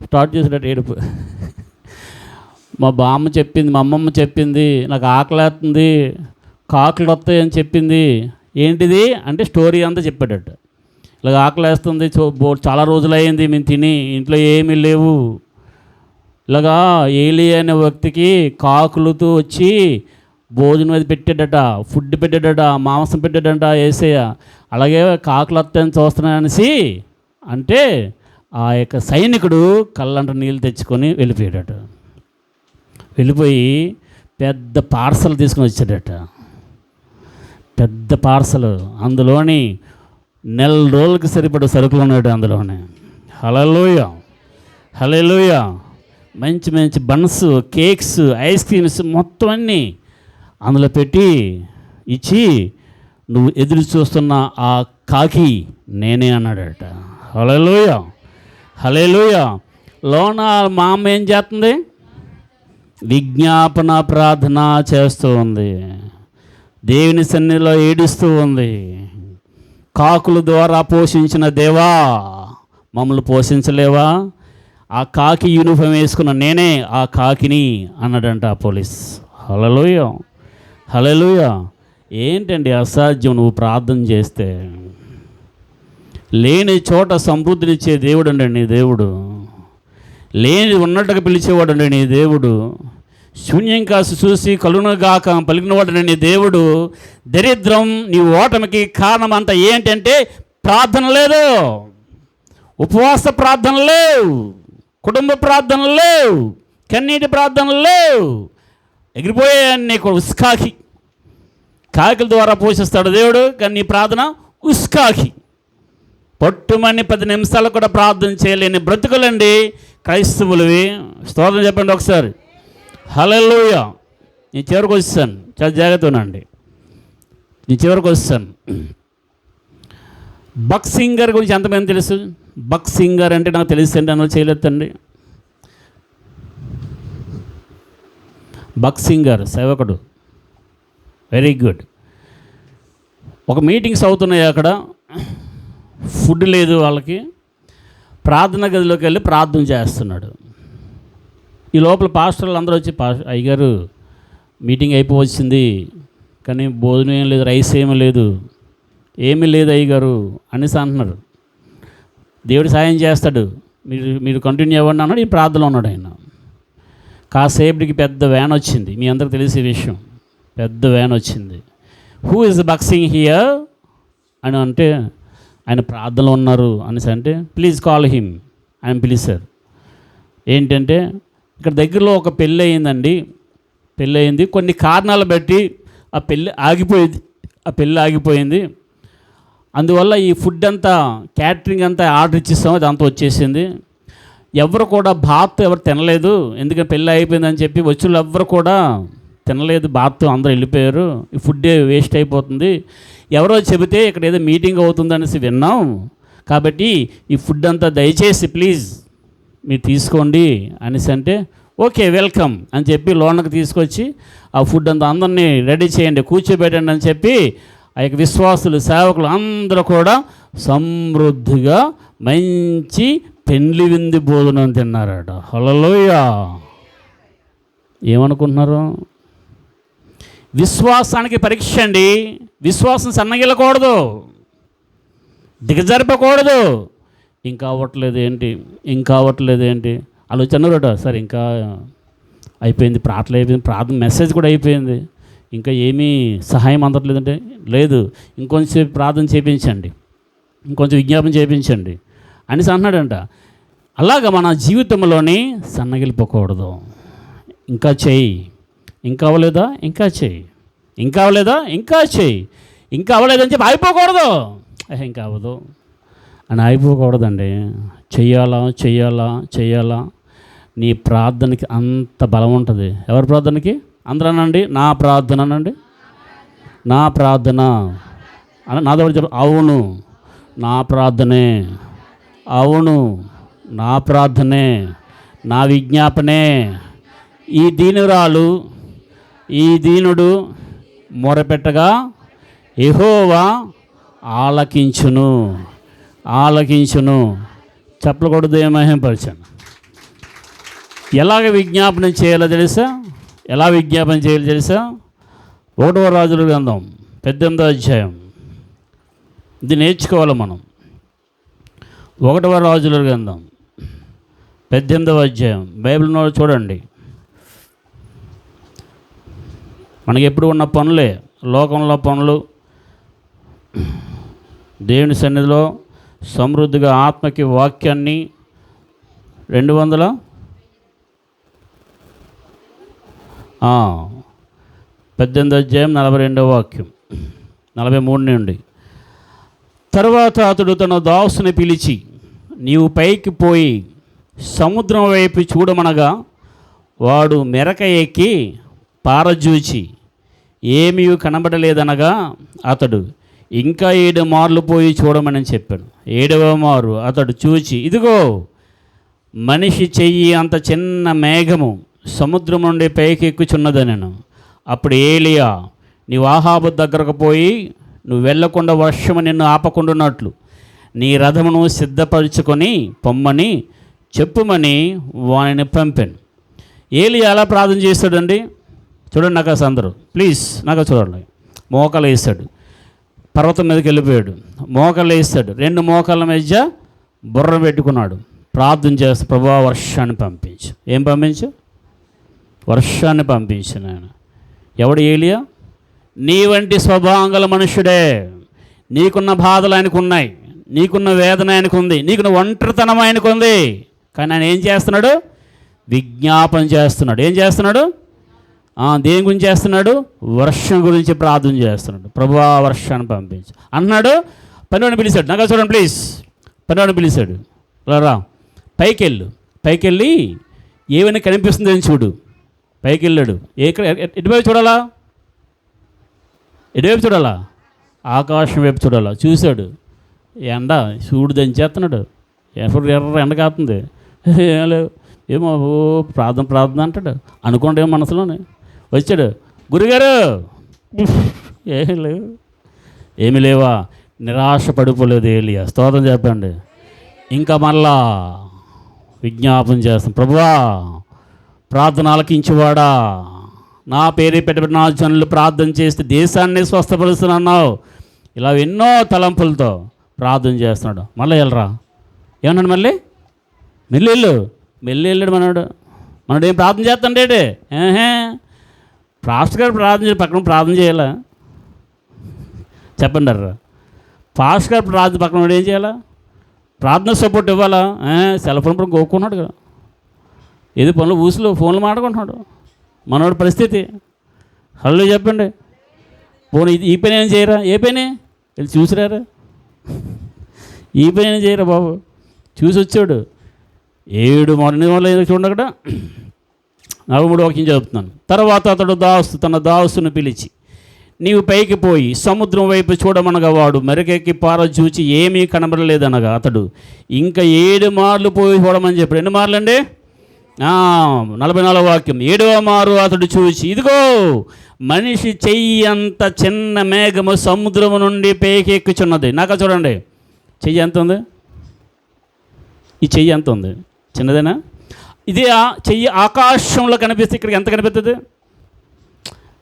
స్టార్ట్ చేసాడట ఏడుపు. మా బామ్మ చెప్పింది, మా అమ్మమ్మ చెప్పింది, నాకు ఆకలేస్తుంది, కాకులు వస్తాయని చెప్పింది. ఏంటిది అంటే స్టోరీ అంతా చెప్పాడట. ఇలాగ ఆకలేస్తుంది, చాలా రోజులు అయింది మేము తిని, ఇంట్లో ఏమీ లేవు. ఇలాగా ఏలి అనే వ్యక్తికి కాకులతో వచ్చి భోజనం అది పెట్టాడట, ఫుడ్ పెట్టాడట, మాంసం పెట్టాడట యేసయ్య. అలాగే కాకులు వస్తాయని చూస్తున్నాననేసి అంటే ఆ యొక్క సైనికుడు కళ్ళంట నీళ్ళు తెచ్చుకొని వెళ్ళిపోయాడట. వెళ్ళిపోయి పెద్ద పార్సల్ తీసుకుని వచ్చాడట. పెద్ద పార్సల్, అందులోని 4 రోజులకి సరిపడే సరుకులు ఉన్నాడు అందులోనే. హల్లెలూయా, హల్లెలూయా. మంచి మంచి బన్స్, కేక్స్, ఐస్ క్రీమ్స్ మొత్తం అన్నీ అందులో పెట్టి ఇచ్చి, నువ్వు ఎదురు చూస్తున్న ఆ కాకి నేనే అన్నాడట. హల్లెలూయా, హల్లెలూయా. లోన మా అమ్మ ఏం చేస్తుంది? విజ్ఞాపన ప్రార్థన చేస్తూ ఉంది, దేవుని సన్నిధిలో ఏడుస్తూ ఉంది. కాకుల ద్వారా పోషించిన దేవా మమ్మల్ని పోషించలేవా? ఆ కాకి యూనిఫామ్ వేసుకున్న నేనే ఆ కాకిని అన్నాడంట ఆ పోలీస్. హల్లెలూయా, హల్లెలూయా. ఏంటండి అసాధ్యం నువ్వు ప్రార్థన చేస్తే? లేని చోట సమృద్ధినిచ్చే దేవుడు అండి నీ దేవుడు. లేని ఉన్నట్టుగా పిలిచేవాడు అండి నీ దేవుడు. శూన్యం కాసి చూసి కలునుగాక పలికినవాడు నీ దేవుడు. దరిద్రం నీ ఓటమికి కారణం అంతా ఏంటంటే ప్రార్థన లేదు, ఉపవాస ప్రార్థన లేవు, కుటుంబ ప్రార్థనలు లేవు, కన్నీటి ప్రార్థనలు లేవు. ఎగిరిపోయాన్ని ఉస్కాకి, కాకిల ద్వారా పోషిస్తాడు దేవుడు, కానీ నీ ప్రార్థన ఉస్కాకి. పట్టుమని 10 నిమిషాలు కూడా ప్రార్థన చేయలేని బ్రతుకులండి క్రైస్తవులవి. స్తోత్రం చెప్పండి ఒకసారి. హల్లెలూయా. నేను చివరికి వస్తాను, చాలా జాగ్రత్త ఉండండి. నేను చివరికి వస్తాను. బక్ సింగర్ గురించి ఎంతమంది తెలుసు? బక్ సింగర్ అంటే నాకు తెలుసండి, అన్నది చేయలేదండి. బక్ సింగర్ సేవకుడు, వెరీ గుడ్. ఒక మీటింగ్స్ అవుతున్నాయి అక్కడ, ఫుడ్ లేదు వాళ్ళకి. ప్రార్థన గదిలోకి వెళ్ళి ప్రార్థన చేస్తున్నాడు. ఈ లోపల పాస్టర్లు అందరూ వచ్చి, అయ్యగారు మీటింగ్ అయిపోవచ్చింది కానీ భోజనం ఏం లేదు, రైస్ ఏమీ లేదు, ఏమీ లేదు అయ్యగారు అనేసి అంటున్నారు. దేవుడు సాయం చేస్తాడు, మీరు మీరు కంటిన్యూ అవ్వండి అన్నాడు. ఈ ప్రార్థనలో ఉన్నాడు ఆయన. కాసేపటికి పెద్ద వ్యాన్ వచ్చింది, మీ అందరికి తెలిసే విషయం. పెద్ద వ్యాన్ వచ్చింది. హూ ఇస్ బక్సింగ్ హియర్ అని అంటే ఆయన ప్రార్థనలో ఉన్నారు అనేసి అంటే ప్లీజ్ కాల్ హిమ్ ఆయన పిలిచారు. ఏంటంటే ఇక్కడ దగ్గరలో ఒక పెళ్ళి అయిందండి, పెళ్ళి అయింది. కొన్ని కారణాలు బట్టి ఆ పెళ్ళి ఆగిపోయింది. అందువల్ల ఈ ఫుడ్ అంతా క్యాటరింగ్ అంతా ఆర్డర్ ఇచ్చిస్తాం, అదంతా వచ్చేసింది. ఎవరు కూడా బాత్ ఎవరు తినలేదు, ఎందుకంటే పెళ్ళి అయిపోయిందని చెప్పి వచ్చులు ఎవరు కూడా తినలేదు బాత్, అందరూ వెళ్ళిపోయారు. ఈ ఫుడ్ వేస్ట్ అయిపోతుంది, ఎవరో చెబితే ఇక్కడ ఏదో మీటింగ్ అవుతుందనేసి విన్నాం, కాబట్టి ఈ ఫుడ్ అంతా దయచేసి ప్లీజ్ మీరు తీసుకోండి అనేసి అంటే ఓకే వెల్కమ్ అని చెప్పి లోనకి తీసుకొచ్చి ఆ ఫుడ్ అంతా అందరినీ రెడీ చేయండి, కూర్చోబెట్టండి అని చెప్పి ఆ యొక్క విశ్వాసులు సేవకులు అందరూ కూడా సమృద్ధిగా మంచి పెండ్లి విందు భోజనం తిన్నారట. హల్లెలూయా. ఏమనుకుంటున్నారు? విశ్వాసానికి పరీక్ష అండి. విశ్వాసం సన్నగిల్లకూడదు, దిగజరపకూడదు. ఇంకా అవ్వట్లేదు ఏంటి అలా చెన్నారట. సరే ఇంకా అయిపోయింది, ప్రార్థన అయిపోయింది, ప్రార్థన మెసేజ్ కూడా అయిపోయింది, ఇంకా ఏమీ సహాయం అందట్లేదంటే లేదు, ఇంకొంచెం ప్రార్థన చేయించండి, ఇంకొంచెం విజ్ఞాపన చేయించండి అనేసి అంటున్నాడంట. అలాగ మన జీవితంలోని సన్నగిలిపోకూడదు. ఇంకా చెయ్యి, ఇంకా అవ్వలేదా ఇంకా చెయ్యి, ఇంకా అవ్వలేదా ఇంకా చెయ్యి, ఇంకా అవ్వలేదని చెప్పి అయిపోకూడదు. ఇంకా అవ్వదు అని అయిపోకూడదండి. చెయ్యాలా. నీ ప్రార్థనకి అంత బలం ఉంటుంది. ఎవరి ప్రార్థనకి? అందరూ అనండి, నా ప్రార్థన అనండి. నా ప్రార్థన అని నాతో చెప్పు. అవును నా ప్రార్థనే, అవును నా ప్రార్థనే, నా విజ్ఞాపనే. ఈ దీనురాలు, ఈ దీనుడు మొరపెట్టగా యెహోవా ఆలకించును. చెప్పకూడదు, మహిమపరచను. ఎలాగ విజ్ఞాపన చేయాలో తెలుసా? ఎలా విజ్ఞాపన చేయాలో తెలుసా? 1వ రాజుల గ్రంథం 18వ అధ్యాయం. ఇది నేర్చుకోవాలి మనం. 1వ రాజుల గ్రంథం 18వ అధ్యాయం బైబిల్లో చూడండి. మనకి ఎప్పుడు ఉన్న పనులే, లోకంలో పనులు, దేవుని సన్నిధిలో సమృద్ధిగా ఆత్మకి వాక్యాన్ని 18వ అధ్యాయం 42వ వాక్యం 43 నుండి. తర్వాత అతడు తన దాసుని పిలిచి, నీవు పైకి పోయి సముద్రం వైపు చూడమనగా వాడు మెరక ఎక్కి పారజూచి ఏమీ కనబడలేదనగా అతడు ఇంకా 7 మార్లు పోయి చూడమని చెప్పాడు. 7వ మారు అతడు చూచి, ఇదిగో మనిషి చెయ్యి అంత చిన్న మేఘము సముద్రం నుండి పైకి ఎక్కుచున్నదనెను. అప్పుడు ఏలియా, నీవు ఆహాబు దగ్గరకు పోయి నువ్వు వెళ్ళకుండా వర్షము నిన్ను ఆపకుండానట్లు నీ రథమును సిద్ధపరచుకొని పొమ్మని చెప్పుమని వానిని పంపాను. ఏలియా ఎలా ప్రార్థన చేస్తాడండి? చూడండి నాకు అందరూ ప్లీజ్, నాకు చూడండి. మోకాలు వేస్తాడు, పర్వతం మీదకి వెళ్ళిపోయాడు, మోకాలు వేస్తాడు, 2 మోకాళ్ళ మధ్య బుర్ర పెట్టుకున్నాడు, ప్రార్థన చేస్తాడు. ప్రభువా వర్షాన్ని పంపించు. ఏం పంపించు? వర్షాన్ని పంపించు నాయన. ఎవడు? ఏలియా. నీ వంటి స్వభావంగల మనుష్యుడే. నీకున్న బాధలు ఆయనకు ఉన్నాయి, నీకున్న వేదన ఆయనకు ఉంది, నీకున్న ఒంటరితనం ఆయనకు ఉంది. కానీ ఆయన ఏం చేస్తున్నాడు? విజ్ఞాపన చేస్తున్నాడు. ఏం చేస్తున్నాడు? దేని గురించి చేస్తున్నాడు? వర్షం గురించి ప్రార్థన చేస్తున్నాడు. ప్రభువా వర్షాన్ని పంపించు అన్నాడు. పనివాడిని పిలిచాడు. నాకు చూడండి ప్లీజ్. పనివాడిని పిలిచాడు, రా పైకెళ్ళి ఏమైనా కనిపిస్తుందని చూడు. పైకి వెళ్ళాడు. ఎటువైపు చూడాలా? ఆకాశం వైపు చూడాలా. చూశాడు, ఎండ సూడు దంచేస్తున్నాడు, ఎండ కాస్తుంది. ఏమో ప్రార్థన అంటాడు అనుకోండి, ఏమో మనసులోనే వచ్చాడు. గురుగారు ఏమి లేవా? నిరాశ పడిపోలేదు ఏలియా. స్తోత్రం చెప్పండి. ఇంకా మళ్ళా విజ్ఞాపన చేస్తాం. ప్రభువా ప్రార్థన ఆలకించేవాడా, నా పేరు పెట్టబడిన జనులు ప్రార్థన చేస్తే దేశాన్ని స్వస్థపరుస్తున్నావు, ఇలా ఎన్నో తలంపులతో ప్రార్థన చేస్తున్నాడు. మళ్ళీ వెళ్ళరా ఏమన్నాడు, మళ్ళీ మెల్లి వెళ్ళాడు మనడు ఏం ప్రార్థన చేస్తాండే. పాస్టర్ గారు ప్రార్థన చేసి పక్కన ప్రార్థన చేయాలా చెప్పండి అర్రా? పాస్టర్ గారు ప్రార్థన పక్కన ఏం చేయాలా? ప్రార్థన సపోర్ట్ ఇవ్వాలా? సెల్ ఫోన్ పని కోరుకున్నాడు కదా, ఏది పనులు ఊసులు ఫోన్లు మాట్లాడుకుంటున్నాడు మనోడి పరిస్థితి. హలో చెప్పండి. పోనీ ఈ పని ఏం చేయరా? ఏ పని వెళ్ళి చూసిరారా? ఈ పని ఏం చేయరా బాబు? చూసి వచ్చాడు 7 మార్నింగ్ వల్ల ఏదో చూడండి అక్కడ 43 వాక్యం చదువుతున్నాను. తర్వాత అతడు తన దాసును పిలిచి, నీవు పైకి పోయి సముద్రం వైపు చూడమనగా వాడు మెరకెక్కి పారచూచి ఏమీ కనబడలేదనగా అతడు ఇంకా 7 మార్లు పోయి చూడమని చెప్పాడు. ఎన్ని మార్లు అండి? 44 వాక్యం. 7వ మారు అతడు చూచి, ఇదిగో మనిషి చెయ్యి అంత చిన్న మేఘము సముద్రము నుండి పైకి ఎక్కుచున్నది. నాక చూడండి, చెయ్యి ఎంత ఉంది? ఈ చెయ్యి ఎంత ఉంది? చిన్నదేనా? ఇదే చెయ్యి ఆకాశంలో కనిపిస్తే ఇక్కడికి ఎంత కనిపిస్తుంది?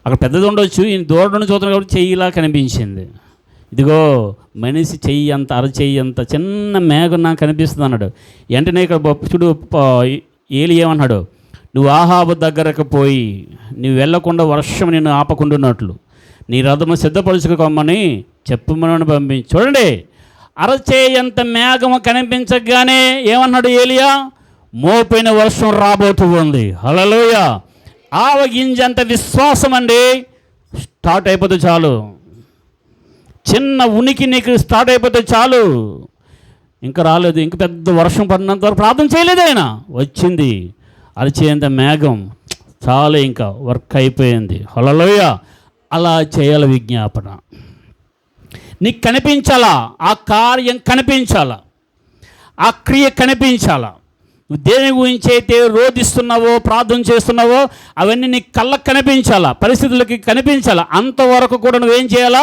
అక్కడ పెద్దది ఉండొచ్చు, ఈయన దూరం నుండి చూస్తున్నాడు కాబట్టి చెయ్యిలా కనిపించింది. ఇదిగో మనిషి చెయ్యి అంత, అరచెయ్యి అంత చిన్న మేఘం నాకు కనిపిస్తుంది అన్నాడు. వెంటనే ఇక్కడ చూడు ఏలి ఏమన్నాడు, నువ్వు ఆహాబు దగ్గరకు పోయి నువ్వు వెళ్ళకుండా వర్షం నిన్ను ఆపకుండాన్నట్లు నీ రథము సిద్ధపరుచుకోమని చెప్పమని పంపించి. చూడండి, అరచేయంత మేఘము కనిపించగానే ఏమన్నాడు ఏలియా? మోపైన వర్షం రాబోతూ ఉంది. హల్లెలూయా! ఆవగింజంత విశ్వాసం అండి. స్టార్ట్ అయిపోతే చాలు, చిన్న ఉనికి నీకు స్టార్ట్ అయిపోతే చాలు. ఇంకా రాలేదు, ఇంక పెద్ద వర్షం పడినంత వరకు ప్రార్థన చేయలేదు ఆయన. వచ్చింది అరచేంత మేఘం, చాలా ఇంకా వర్క్ అయిపోయింది. హల్లెలూయా! అలా చేయాలి విజ్ఞాపన. నీకు కనిపించాలా, ఆ కార్యం కనిపించాలా, ఆ క్రియ కనిపించాలా. నువ్వు దేని గురించి అయితే రోధిస్తున్నావో ప్రార్థన చేస్తున్నావో అవన్నీ నీకు కళ్ళకు కనిపించాలా, పరిస్థితులకి కనిపించాలా. అంతవరకు కూడా నువ్వేం చేయాలా?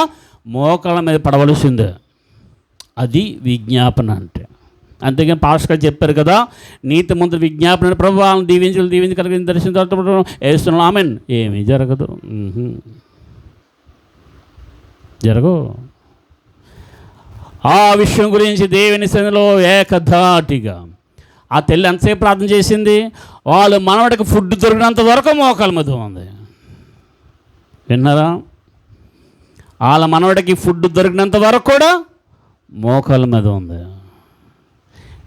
మోకాళ్ళ మీద పడవలసిందే. అది విజ్ఞాపన అంటే. అంతేగాని పాస్టర్ గారు చెప్పారు కదా, నీతి ముందు విజ్ఞాపన, ప్రభు వాళ్ళని దీవించి కలిగిన దర్శించడం వేస్తున్నాం, ఆమెన్. ఏమీ జరగదు, జరగవు. ఆ విషయం గురించి దేవుని సన్నిధిలో ఏకధాటిగా ఆ తల్లి ఎంతసేపు ప్రార్థన చేసింది? వాళ్ళు మనవడికి ఫుడ్ దొరికినంత వరకు మోకాల మీద ఉంది. విన్నారా? వాళ్ళ మనవడికి ఫుడ్ దొరికినంత వరకు కూడా మోకాల మీద ఉంది.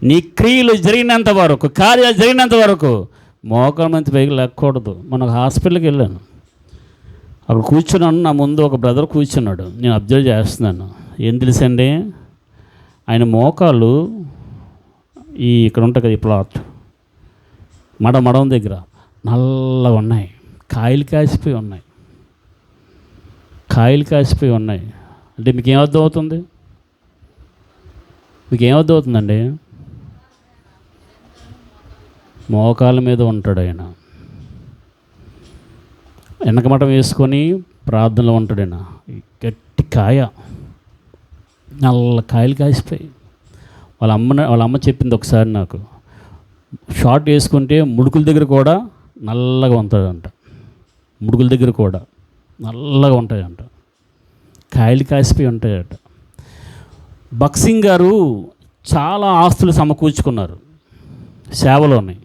నీ క్రియలు జరిగినంత వరకు, కార్యాలు జరిగినంత వరకు మోకాల మీద పైకి లేకూడదు. మన హాస్పిటల్కి వెళ్ళాను, అక్కడ కూర్చున్నాను. నా ముందు ఒక బ్రదర్ కూర్చున్నాడు, నేను అబ్జర్వ్ చేస్తున్నాను. ఏం తెలుసండి, ఆయన మోకాలు ఇక్కడ ఉంటుంది కదా, ఈ ప్లాట్ మడం దగ్గర నల్లగా ఉన్నాయి, కాయలు కాసిపోయి ఉన్నాయి. అంటే మీకేం అర్థం అవుతుంది? అవుతుందండి? మోకాల మీద ఉంటాడు ఆయన, వెనకమటం వేసుకొని ప్రార్థనలో ఉంటాడు ఆయన. గట్టి కాయ, నల్ల కాయలు కాసిపోయి. వాళ్ళ అమ్మ చెప్పింది ఒకసారి నాకు, షార్ట్ వేసుకుంటే ముడుకుల దగ్గర కూడా నల్లగా ఉంటాడంట, ముడుకుల దగ్గర కూడా నల్లగా ఉంటాయంట, కాయలు కాసిపోయి ఉంటాయట. బక్సింగ్ గారు చాలా ఆస్తులు సమకూర్చుకున్నారు సేవలోని.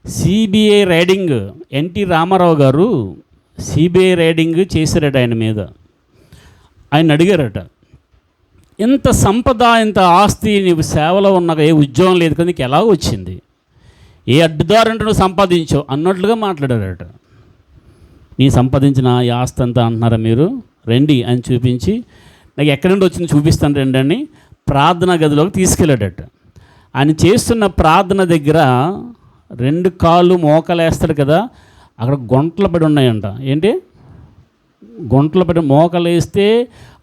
సిబిఐ రైడింగ్, ఎన్టీ రామారావు గారు సిబిఐ రైడింగ్ చేశారట ఆయన మీద. ఆయన అడిగారట, ఇంత సంపద, ఇంత ఆస్తి నీవు సేవలో ఉన్నాక ఏ ఉద్యోగం లేదు కదా, నీకు ఎలా వచ్చింది? ఏ అడ్డుదారంటే నువ్వు సంపాదించావు అన్నట్లుగా మాట్లాడారట. నీ సంపాదించిన ఈ ఆస్తి అంతా అంటున్నారా మీరు? రండి అని చూపించి, నాకు ఎక్కడి నుండి వచ్చింది చూపిస్తాను రండి అని ప్రార్థనా గదిలోకి తీసుకెళ్ళాడట. ఆయన చేస్తున్న ప్రార్థన దగ్గర 2 కాళ్ళు మోకాలు వేస్తాడు కదా, అక్కడ గుంటలు పడి ఉన్నాయంట. ఏంటి? గుంటలు పడి మోకాలు వేస్తే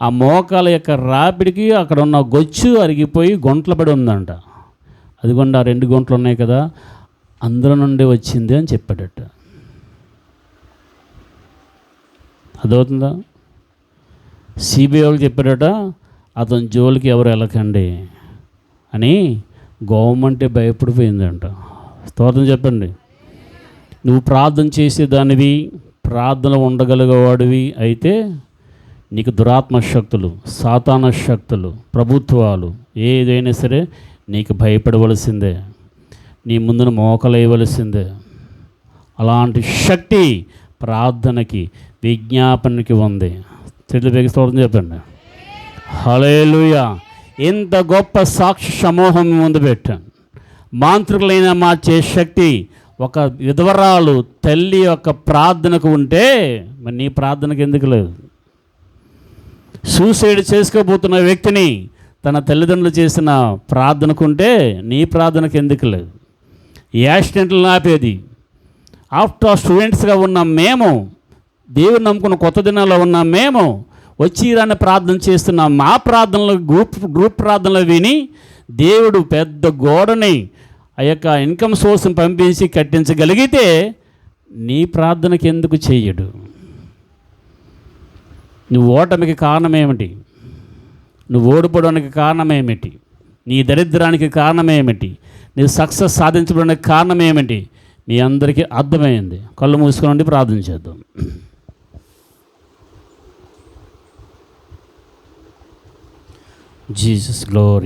ఆ మోకాల యొక్క రాపిడికి అక్కడ ఉన్న గొచ్చు అరిగిపోయి గుంటలు పడి ఉందంట. అదిగోండి ఆ 2 గుంటలు ఉన్నాయి కదా, అందులో నుండి వచ్చింది అని చెప్పాడట. అదవుతుందా? సిబిఐ వాళ్ళకి చెప్పాడట, అతని జోలికి ఎవరు వెళ్ళకండి అని. గవర్నమెంటే భయపడిపోయిందంట. స్తోత్రం చెప్పండి. నువ్వు ప్రార్థన చేసేదానివి, ప్రార్థన ఉండగలిగేవాడివి అయితే నీకు దురాత్మ శక్తులు, సాతాన శక్తులు, ప్రభుత్వాలు ఏదైనా సరే నీకు భయపడవలసిందే, నీ ముందున మోకలేయవలసిందే. అలాంటి శక్తి ప్రార్థనకి, విజ్ఞాపనకి ఉంది. చెట్లు స్తోత్రం చెప్పండి. హల్లెలూయా. ఇంత గొప్ప సాక్షి సమూహం ముందు పెట్టాను. మాంత్రికులైన మార్చే శక్తి ఒక విధవరాలు తల్లి యొక్క ప్రార్థనకు ఉంటే మరి నీ ప్రార్థనకు ఎందుకు లేదు? సూసైడ్ చేసుకోబోతున్న వ్యక్తిని తన తల్లిదండ్రులు చేసిన ప్రార్థనకుంటే నీ ప్రార్థనకు ఎందుకు లేదు? యాక్సిడెంట్లు ఆపేది ఆఫ్టర్ స్టూడెంట్స్గా ఉన్న మేము, దేవుని నమ్ముకున్న కొత్త దినాల్లో ఉన్న మేము వచ్చి రాని ప్రార్థన చేస్తున్నాం. మా ప్రార్థనలు గ్రూప్ ప్రార్థనలు విని దేవుడు పెద్ద గోడని ఆ యొక్క ఇన్కమ్ సోర్స్ని పంపించి కట్టించగలిగితే నీ ప్రార్థనకి ఎందుకు చెయ్యడు? నువ్వు ఓటమికి కారణం ఏమిటి? నువ్వు ఓడిపోవడానికి కారణం ఏమిటి? నీ దరిద్రానికి కారణం ఏమిటి? నీ సక్సెస్ సాధించడానికి కారణం ఏమిటి? మీ అందరికీ అర్థమైంది. కళ్ళు మూసుకొని ప్రార్థన చేద్దాం. Jesus glory.